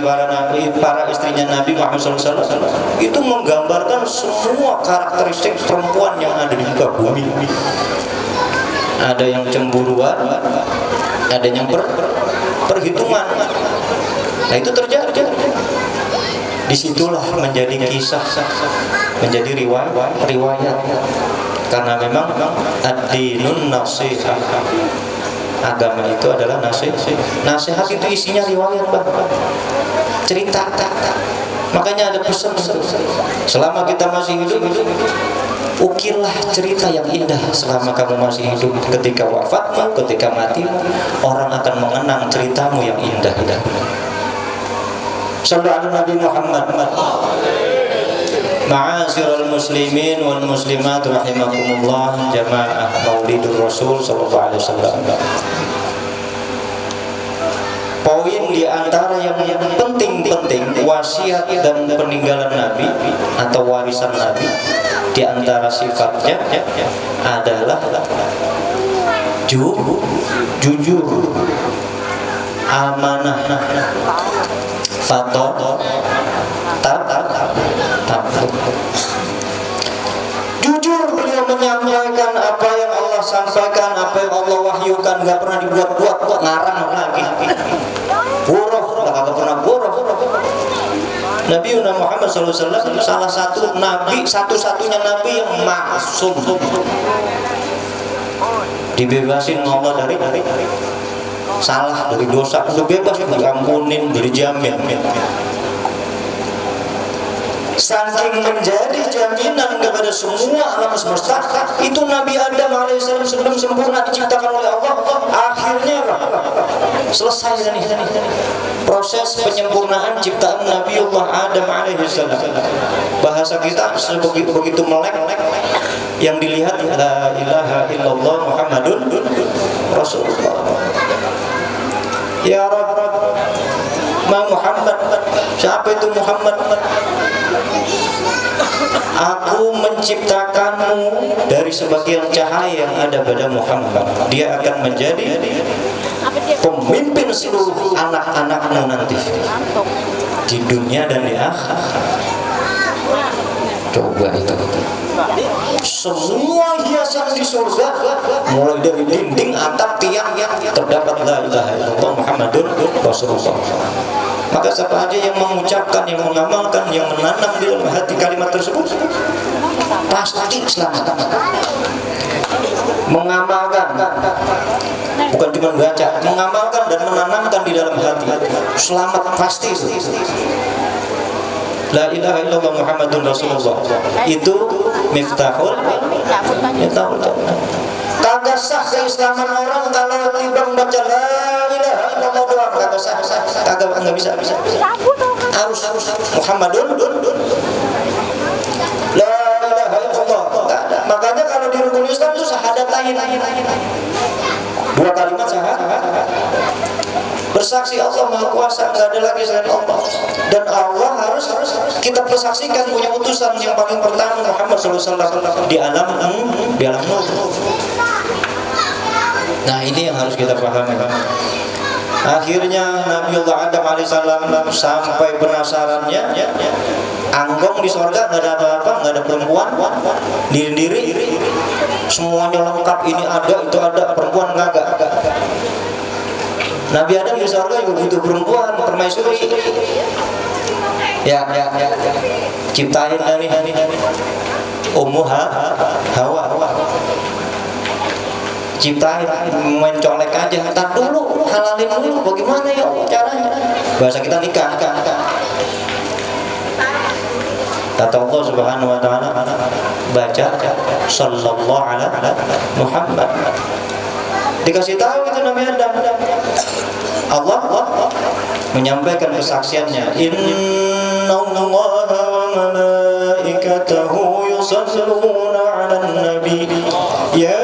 para istrinya Nabi Muhammad SAW itu menggambarkan semua karakteristik perempuan yang ada di muka bumi. Ada yang cemburuan, ada yang perhitungan. Nah itu terjadi. Disitulah menjadi kisah, menjadi riwayat. Karena memang ad-dinun nasihah. Agama itu adalah nasihat itu isinya riwayat, cerita. Makanya ada pesan, selama kita masih hidup, ukirlah cerita yang indah selama kamu masih hidup. Ketika wafatmu, ketika mati, orang akan mengenang ceritamu yang indah. Sallallahu Nabi Muhammad. Ma'asyiral muslimin wal muslimat rahimakumullah, jamaah Maulidur Rasul sallallahu alaihi wasallam. Poin di antara yang penting wasiat dan peninggalan Nabi atau warisan Nabi, di antara sifatnya adalah jujur, amanah, jujur. Beliau menyampaikan apa yang Allah sampaikan, apa yang Allah wahyukan, gak pernah dibuat-buat, ngarang lagi. Buruh, gak pernah buruh. Nabi Muhammad SAW salah satu nabi, satu-satunya nabi yang maksum, dibebasin Allah dari salah, dari dosa, untuk bebas, diampunin, dijamin. Saking menjadi jaminan kepada semua alam semesta, itu Nabi Adam alaihissalam sebelum sempurna diciptakan oleh Allah, akhirnya selesai nih proses penyempurnaan ciptaan Nabiullah Adam alaihissalam. Bahasa kita begitu melek, yang dilihat la ilaha illallah Muhammadun Rasulullah. Ya Rabb, ma Muhammad, siapa itu Muhammad? Aku menciptakanmu dari sebagian cahaya yang ada pada Muhammad. Dia akan menjadi pemimpin seluruh anak-anakmu nanti di dunia dan di akhirat. Coba itu. Semua hiasan di surga, mulai dari dinding, atap, tiang, yang terdapat la ilaha illallah Muhammadun Rasulullah. Maka siapa aja yang mengucapkan, yang mengamalkan, yang menanam di dalam hati kalimat tersebut, pasti selamat. Mengamalkan, bukan cuma baca, mengamalkan dan menanamkan di dalam hati, selamat pasti. La ilaha illallah Muhammadun Rasulullah. Itu miftahul jannah. Kagak sah keislaman orang kalau tiba membaca la ilaha illallah doang, kagak sah. Kagak, enggak bisa. Harus Muhammadun la ilaha illallah. Enggak ada. Makanya kalau di rukun Islam itu syahadatain. Dua kalimat syahadat. Bersaksi Allah Maha Kuasa, nggak ada lagi selain Allah. Dan Allah harus kita persaksikan punya utusan yang paling pertama Muhammad SAW di alam nur. Nah ini yang harus kita pahami. Akhirnya Nabiullah Adam alaihissalam sampai penasarannya, anggong di sorga nggak ada apa-apa, nggak ada perempuan, diri-diri, semuanya lengkap, ini ada, itu ada, perempuan nggak. Nabi Adam di surga juga butuh perempuan, permaisuri. Ya. Ciptain dari Ummu Hawa. Ciptain, main colek aja. Entar dulu, halalin dulu. Bagaimana ya caranya? Bahasa kita nikah. Kata Allah Subhanahu wa taala, baca sallallahu ala Muhammad. Dikasih tahu itu Nabi Adam. Allah menyampaikan kesaksiannya, innallaha wa malaikatahu yusalluna 'alan nabi ya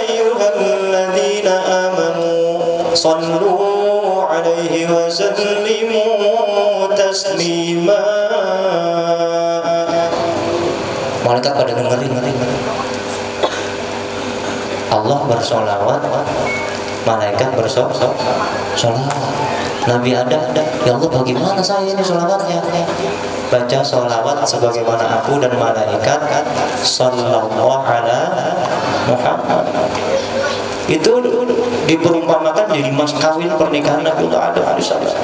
ayyuhalladzina amanu sallu 'alaihi wa sallimu taslima. Malaikat pada dengerin. Allah bersolawat, malaikat bersolawat. Nabi Adam, ya Allah bagaimana saya ini solawatnya? Baca solawat sebagaimana aku dan malaikat sallallahu ala Muhammad. Itu diperumpamakan jadi mas kawin pernikahan Nabi Adam alaihissalam.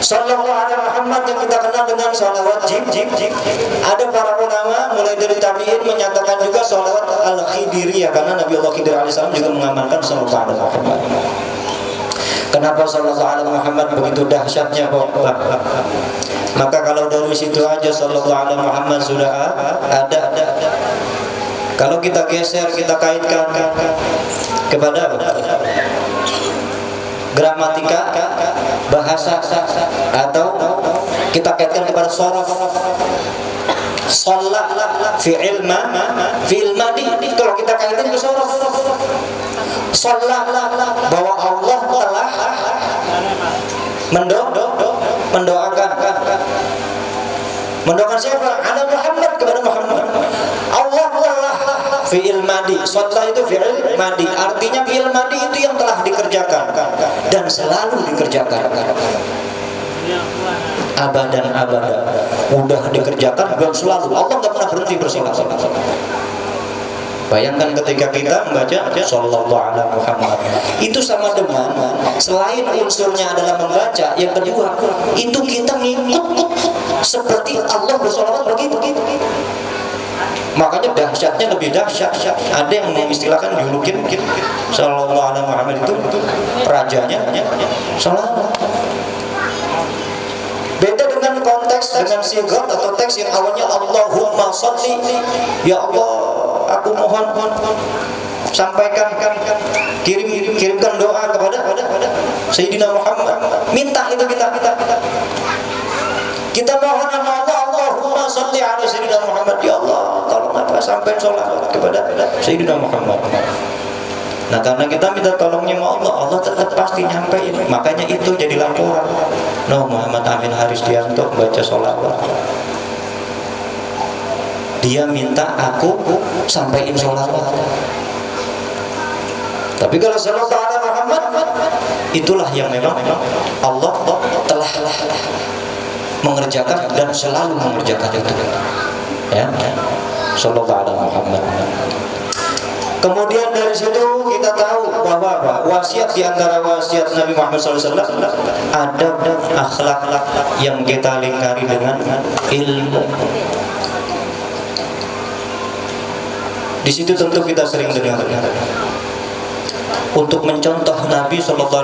Sallallahu alaihi Muhammad yang kita kenal dengan salawat jib. Ada para ulama mulai dari tabi'in menyatakan juga salawat al-Khidiriyah, karena Nabi Allah Khidir alaihissalam juga mengamalkan sallallahu alaihi Muhammad. Kenapa sallallahu alaihi Muhammad begitu dahsyatnya kok? Maka kalau dari situ aja sallallahu alaihi Muhammad sudah ada. Kalau kita geser, kita kaitkan kepada gramatika, bahasa, atau kita kaitkan kepada sorof. Sholat, fi'il madi. Kalau kita kaitkan ke sorof, sholat, bahwa Allah telah mendoakan siapa? Ala Muhammad, kepada Muhammad. Allah telah fi'il madi. Sholat itu fi'il madi, artinya fi'il madi itu yang telah dikerjakan dan selalu dikerjakan, abadan udah dikerjakan dan selalu. Allah nggak pernah berhenti bersolat. Bayangkan ketika kita membaca sallallahu alaihi Muhammad, itu sama dengan selain unsurnya adalah membaca, yang kedua itu kita ngikut seperti Allah bersolawat begitu. Makanya dahsyatnya lebih dahsyat. Ada yang mengistilahkan julukin sallallahu alaihi Muhammad itu rajanya salawat. Beda dengan konteks, dengan sigat atau teks yang awalnya Allahumma sholli, ya Allah aku mohon sampaikan, kirimkan doa kepada Sayyidina Muhammad. Minta itu kita mohon sama Allah, Allahumma sholli ala Sayyidina Muhammad, ya Allah tolong apa sampai sholat kepada Sayyidina Muhammad. Nah karena kita minta tolongnya sama Allah, Allah tetap pasti nyampein. Makanya itu jadi laporan. Muhammad Amin Harisdianto baca sholawat, dia minta aku sampaikan sholawat. Tapi kalau sallallahu alaihi Muhammad, itulah yang memang Allah telah mengerjakan dan selalu mengerjakan itu. Ya, sallallahu alaihi Muhammad. Kemudian dari situ kita tahu bahwa wasiat di antara wasiat Nabi Muhammad SAW adab dan akhlak yang kita lingkari dengan ilmu. Di situ tentu kita sering dengar untuk mencontoh Nabi SAW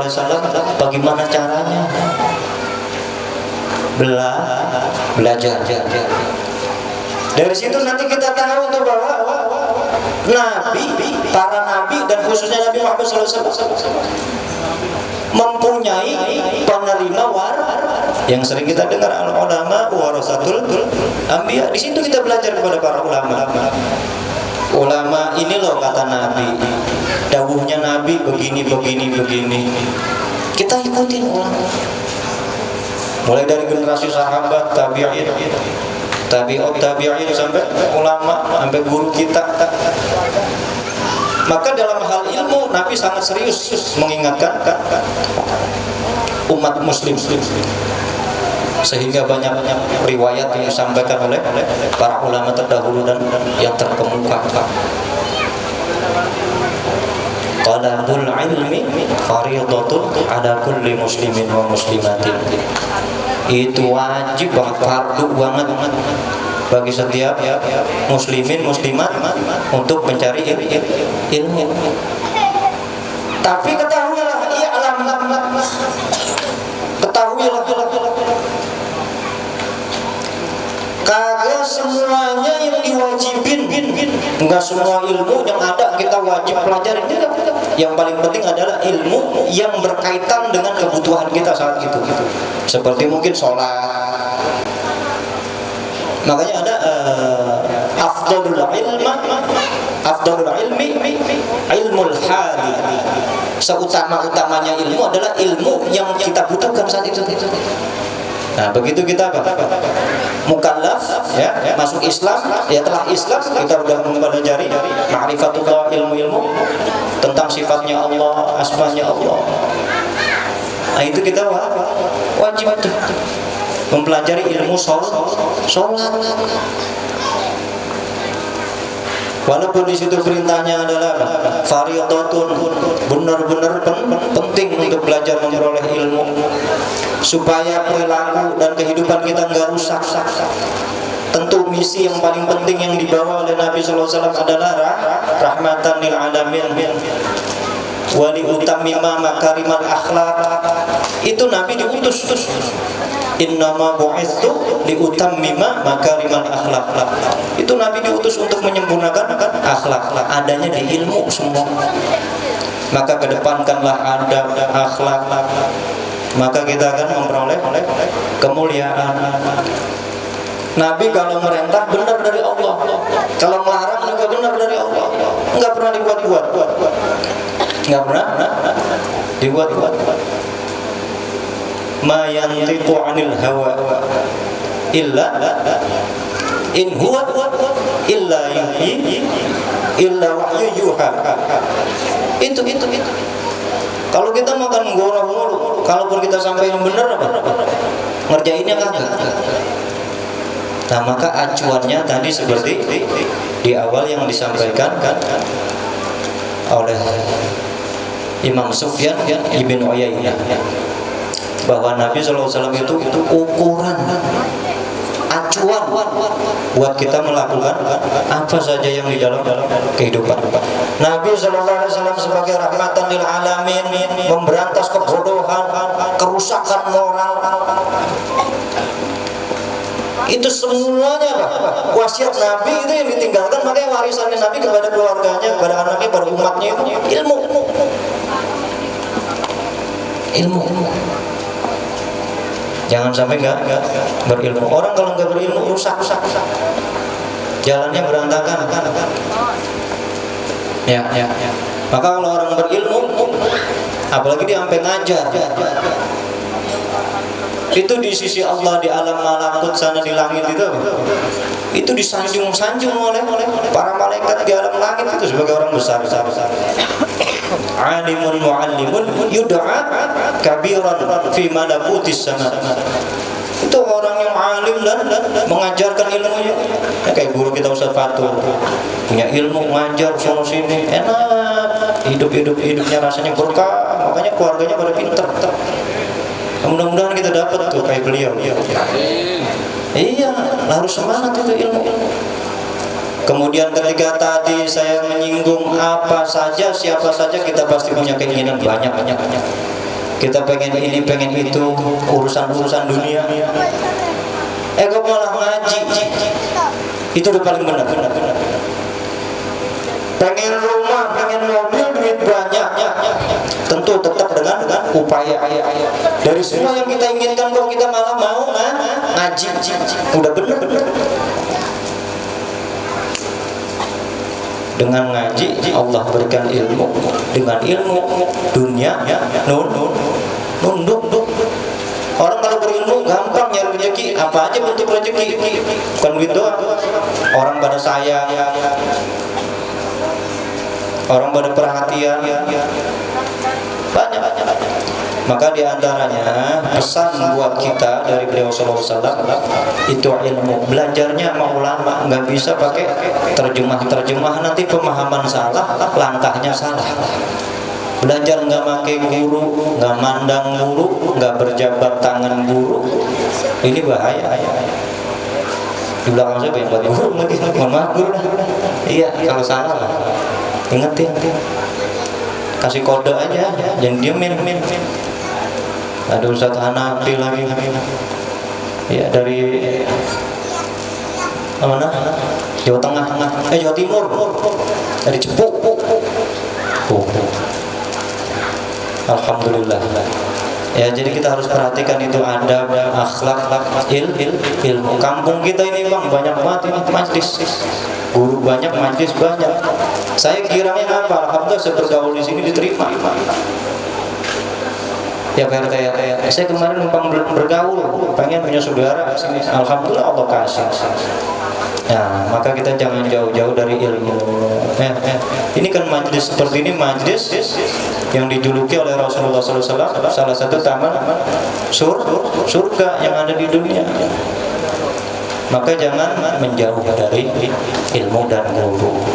bagaimana caranya. belajar. Dari situ nanti kita tahu tuh bahwa para nabi dan khususnya Nabi Muhammad SAW mempunyai penerima yang sering kita dengar, al ulama warasatul anbiya. Di situ kita belajar kepada para ulama. Ulama ini loh kata Nabi, dawuhnya Nabi begini. Kita ikutin ulama. Mulai dari generasi sahabat, tabi'in sampai ulama, sampai guru kita. Maka dalam hal ilmu Nabi sangat serius mengingatkan umat muslim, sehingga banyak riwayat yang disampaikan oleh para ulama terdahulu dan yang terkemuka. Talabul ilmi fardhatun ala kulli muslimin wa muslimatin. Itu wajib banget, fardu banget bagi setiap muslimin muslimat untuk mencari ilmu. Tapi ketahuilah, kagak semuanya yang diwajibin, enggak semua ilmu yang ada kita wajib pelajari. Yang paling penting adalah ilmu yang berkaitan dengan kebutuhan kita saat itu. Seperti mungkin sholat. Makanya ada afdalul ilmi ilmul hali. Seutama-utamanya ilmu adalah ilmu yang kita butuhkan saat itu. Nah, begitu kita mukallaf ya, masuk Islam, ya telah Islam kita sudah mempelajari ma'rifatullah, ilmu tentang sifatnya Allah, asmanya Allah. Nah, itu kita wajib mempelajari ilmu sholat. Walaupun di situ perintahnya adalah fardhatun, benar-benar penting untuk belajar memperoleh ilmu supaya perilaku dan kehidupan kita enggak rusak. Tentu misi yang paling penting yang dibawa oleh Nabi SAW adalah rahmatan lil alamin wa li utammima makarimal akhlaq. Itu Nabi diutus. Innama bu'itsu li utammima makarimal akhlaq. Itu Nabi diutus untuk menyempurnakan akhlak. Adanya di ilmu semua. Maka kedepankanlah adab dan akhlak. Maka kita akan memperoleh kemuliaan. Nabi kalau merintah benar dari Allah, kalau melarang juga benar dari Allah. Enggak pernah dibuat-buat. Enggak pernah dibuat-buat. Ma yantiqu 'anil hawa illa in huwa illa yuhi illa wahyu yuha. Itu. Kalau kita makan goreng mulu, kalaupun kita sampai yang benar apa? Ngerjainnya kagak. Nah, maka acuannya tadi seperti di awal yang disampaikan oleh Imam Sufyan ibn Uyainah, bahwa Nabi SAW itu ukuran, acuan buat kita melakukan apa saja yang di dalam kehidupan. Nabi SAW sebagai rahmatan lil alamin, memberantas kebodohan, kerusakan moral. Itu semuanya wasiat Nabi itu yang ditinggalkan. Makanya warisan Nabi kepada keluarganya, kepada anaknya, kepada umatnya itu ilmu. Jangan sampai nggak berilmu. Orang kalau nggak berilmu rusak. Jalannya berantakan. Ya. Maka kalau orang berilmu, apalagi dia sampai ngajar, itu di sisi Allah di alam malakut sana di langit itu disanjung oleh para malaikat di alam langit itu sebagai orang besar. Alimun muallimun yud'a kabiran fi malakutis sama. Itu orang yang alim dan mengajarkan ilmunya. Ya, kayak guru kita Ustaz Fatul, punya ilmu ngajar sono sini, enak, hidupnya rasanya berkah, makanya keluarganya pada pintar. Mudah-mudahan kita dapat tuh kayak beliau. Iya, harus semangat itu ilmu. Kemudian ketika tadi saya menyinggung apa saja, siapa saja, kita pasti punya keinginan banyak. kita pengen ini pengen itu, urusan dunia, kok malah ngaji. Itu udah paling benar. Pengen rumah, pengen mobil, duit banyak, tentu tetap dengan upaya. Dari semua yang kita inginkan kok kita malah mau ngaji. Udah benar. Dengan ngaji Allah berikan ilmu, dengan ilmu dunia nunduk. Orang kalau berilmu gampang nyari rezeki, apa aja bentuk rezeki, bukan duit doang. Orang pada sayang, orang pada perhatian, banyak. Maka diantaranya pesan buat kita dari beliau SAW itu ilmu. Belajarnya sama ulama, nggak bisa pakai terjemah nanti pemahaman salah, langkahnya salah. Belajar nggak pakai guru, nggak mandang guru, nggak berjabat tangan guru, ini bahaya. Di belakang saya banyak buat guru lagi, mohon maaf guru. Iya, kalau salah ingetin, kasih kode aja, jangan diemin. Ada Ustaz Hanafi lagi, ya dari mana? Jawa Tengah, Jawa Timur, dari Cepuk. Alhamdulillah. Ya, jadi kita harus perhatikan itu adab, akhlak, ilmu. Kampung kita ini Bang banyak banget ini majlis. Guru banyak, majlis banyak. Saya kiranya apa? Alhamdulillah saya bergaul di sini diterima. Ya Pak RT, saya kemarin numpang bergaul, pengen punya saudara sini. Alhamdulillah Allah kasih. Nah, maka kita jangan jauh-jauh dari ilmu. Ini kan majlis seperti ini, majlis yang dijuluki oleh Rasulullah SAW salah satu taman surga yang ada di dunia. Maka jangan menjauh dari ilmu dan guru.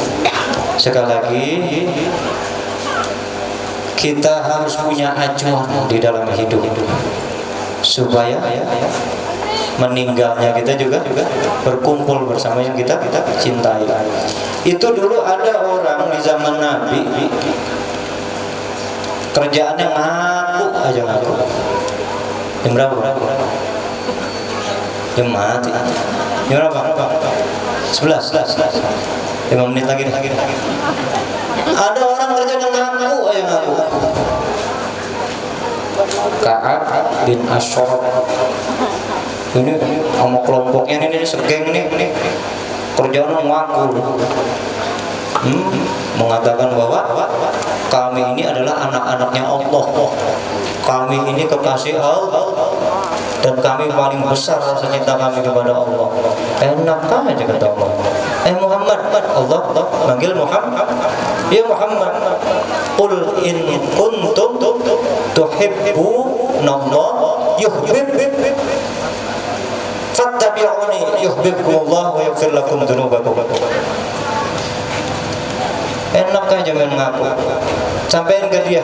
Sekali lagi, kita harus punya acuan di dalam hidup supaya meninggalnya kita juga berkumpul bersama yang kita cintai. Itu dulu ada orang di zaman Nabi, kerjaannya ngaku aja ngaku. Jam berapa? Jam mati. Jam berapa? 11. 5 menit lagi. Ada orang kerjanya ngaku aja ngaku. Ka'ab bin Ashraf ini sama kelompoknya ini segeng ini kerjaan ngaku, mengatakan bahwa kami ini adalah anak-anaknya Allah, kami ini kekasih Allah, dan kami paling besar rasa cinta kami kepada Allah. Enak aja kata Allah. Muhammad, Allah manggil Muhammad, ya Muhammad, qul in kuntum tuhibbunallah yuhibbukum fattabi'uni yuhibbukumullah wa yaghfir lakum dzunubakum. Enak aja main ngaku. Sampaikan ke dia,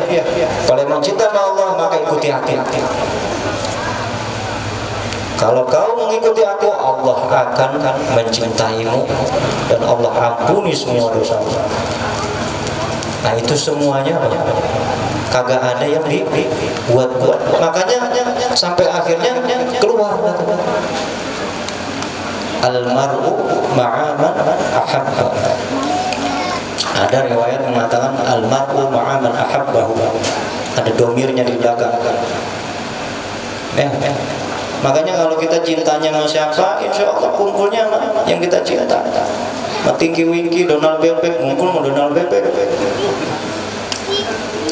kalau memang cinta sama Allah maka ikuti aku. Kalau kau mengikuti aku, Allah akan mencintaimu dan Allah ampuni semua dosa. Nah itu semuanya kagak ada yang dibuat-buat. Makanya sampai akhirnya keluar al-mar'u ma'a man ahabba. Ada riwayat yang mengatakan al-mar'u ma'a man ahabbahu. Ada domirnya di belakang. Makanya kalau kita cintanya sama siapa, insya Allah kumpulnya yang kita cinta. Tinky Winky, Donald Bebek, ngumpul sama Donald Bebek.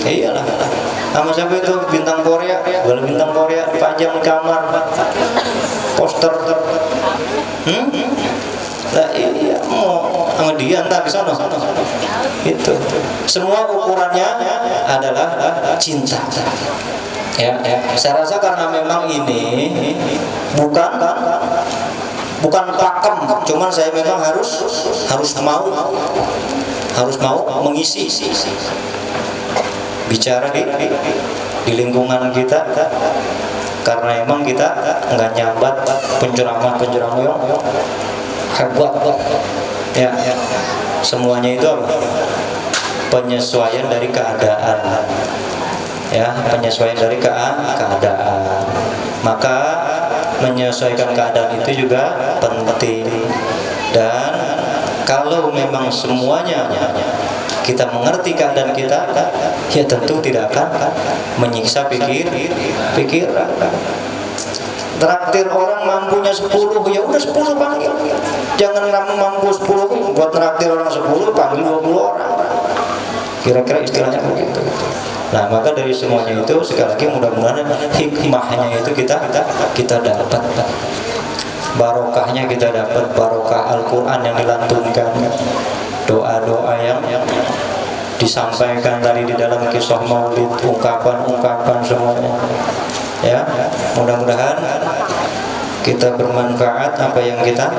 Iyalah. Sama siapa itu bintang Korea, bola bintang Korea dipajang di kamar, poster. Lah iya, mau sama dia entar di sana. Itu. Semua ukurannya adalah cinta. Ya, saya rasa karena memang ini bukan pakem, cuman saya memang harus mau mengisi bicara di lingkungan kita, karena emang kita nggak nyambat penceramah yang hebat. Ya, semuanya itu apa? Penyesuaian dari keadaan. ya, penyesuaian dari keadaan. Maka menyesuaikan keadaan itu juga penting. Dan kalau memang semuanya kita mengerti keadaan kita, ya tentu tidak akan menyiksa pikiran. Traktir orang mampunya 10, ya udah 10 panggil. Jangan mampu 10 buat traktir orang 10 panggil 20 orang. Kira-kira istilahnya begitu. Nah, maka dari semuanya itu sekali lagi mudah-mudahan hikmahnya itu kita dapat. Barokahnya kita dapat, barokah Al-Qur'an yang dilantunkan. Doa-doa yang disampaikan tadi di dalam kisah Maulid, ungkapan-ungkapan semuanya. Ya, mudah-mudahan kita bermanfaat apa yang kita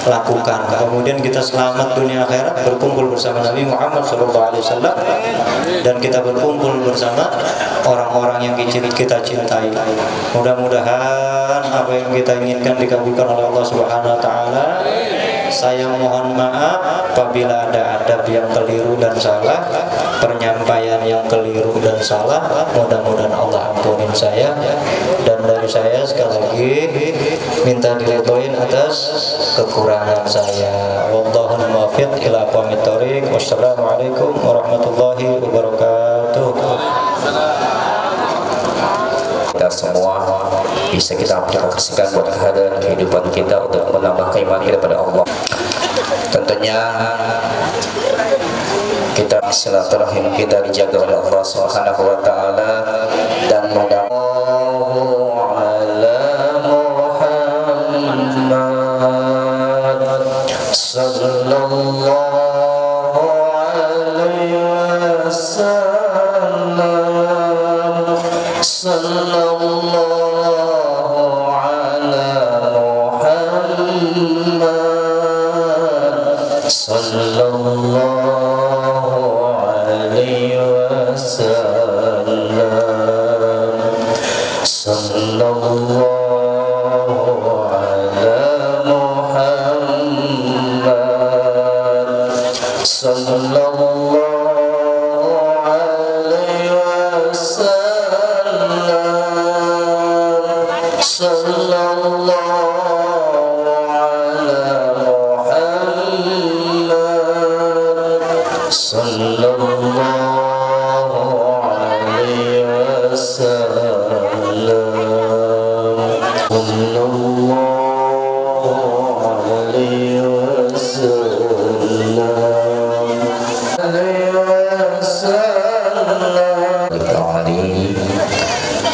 lakukan. Kemudian kita selamat dunia akhirat, berkumpul bersama Nabi Muhammad SAW, dan kita berkumpul bersama orang-orang yang kita cintai. Mudah-mudahan apa yang kita inginkan dikabulkan oleh Allah Subhanahu wa taala. Saya mohon maaf apabila ada adab yang keliru dan salah, penyampaian yang keliru dan salah. Mudah-mudahan Allah ampunin saya. Dan dari saya sekali lagi minta diridhoin atas kekurangan saya. Wallahul muwaffiq ila aqwamit thoriq. Wassalamualaikum warahmatullahi wabarakatuh. Kita semua bisa kita aplikasikan buat kehidupan kita untuk menambah keimanan kita pada Allah. Tentunya kita silaturahim kita dijaga oleh Allah Subhanahu wa taala, dan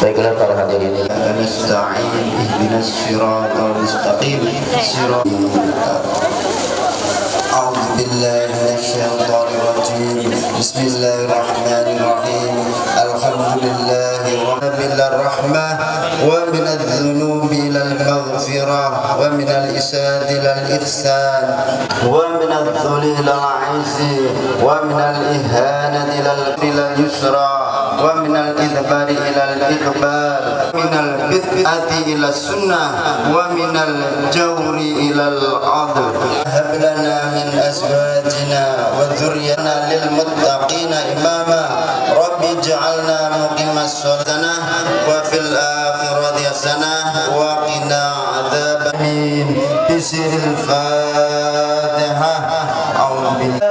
baiklah para hadirin, nasta'in ihdinas siratal mustaqim A'udzu billahi minasyaitonir rajim. Bismillahirrahmanirrahim. Alhamdulillahi rabbil rahmah wa minadz dzunubi ilal maghfirah wa minal isad ilal ihsan wa minadz dhulli ilal 'izzi wa minal ihanati ilal yusra wa minal idbari ilal idbar, minal bid'ati ilal sunnah, wa minal jawri ilal adl. Hab lana min azwajina wa dhurriyyatina lil muttaqina imama. Rabbi ij'alna muqimas shalah wa fil akhirati hasanah wa qina adzabannar. Bismillahil Fatihah. A'udzu billahi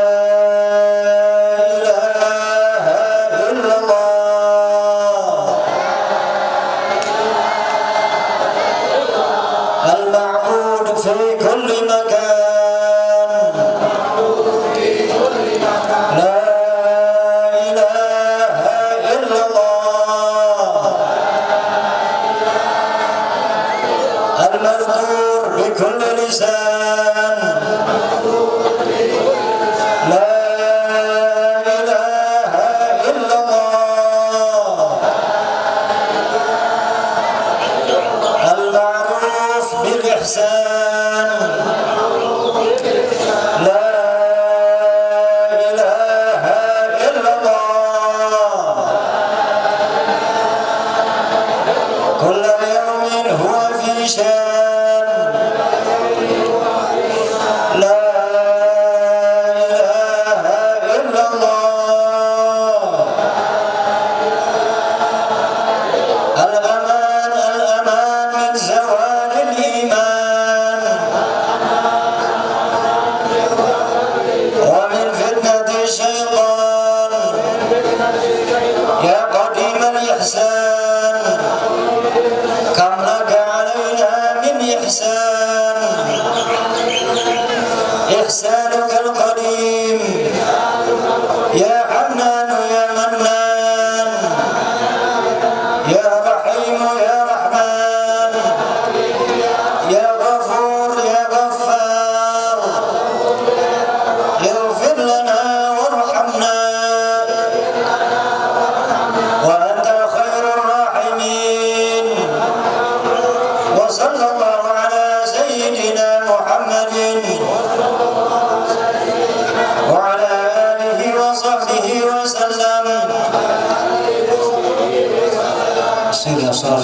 المذكور بكل لسان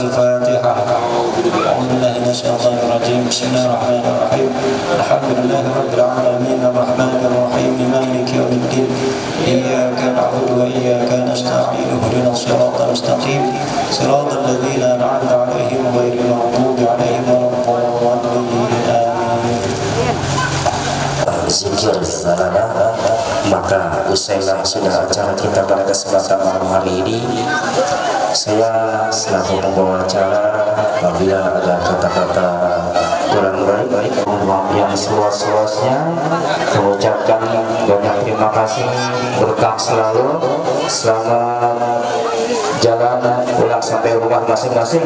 الفاتحة. أعوذ بالله من الشيطان الرجيم. بسم الله الرحمن الرحيم. الحمد لله رب العالمين الرحمن الرحيم مالك يوم الدين. إياك نعبد وإياك نستعين اهدنا الصراط المستقيم صراط الذين أنعمت عليهم غير المغضوب عليهم ولا الضالين. آمين. Zikir salah, maka usailah sudah acara kita pada kesempatan malam hari ini. Saya selaku pembawa acara, apabila ada kata-kata kurang baik, mohon yang seluas-luasnya, mengucapkan banyak terima kasih, berkah selalu, selamat jalan pulang sampai rumah masing-masing,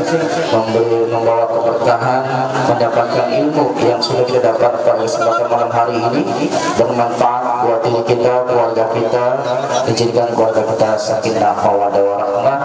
membawa keberkahan, mendapatkan ilmu yang sudah kita dapat pada kesempatan malam hari ini, bermanfaat buat diri kita, keluarga kita, dijadikan keluarga kita sakinah mawaddah warahmah.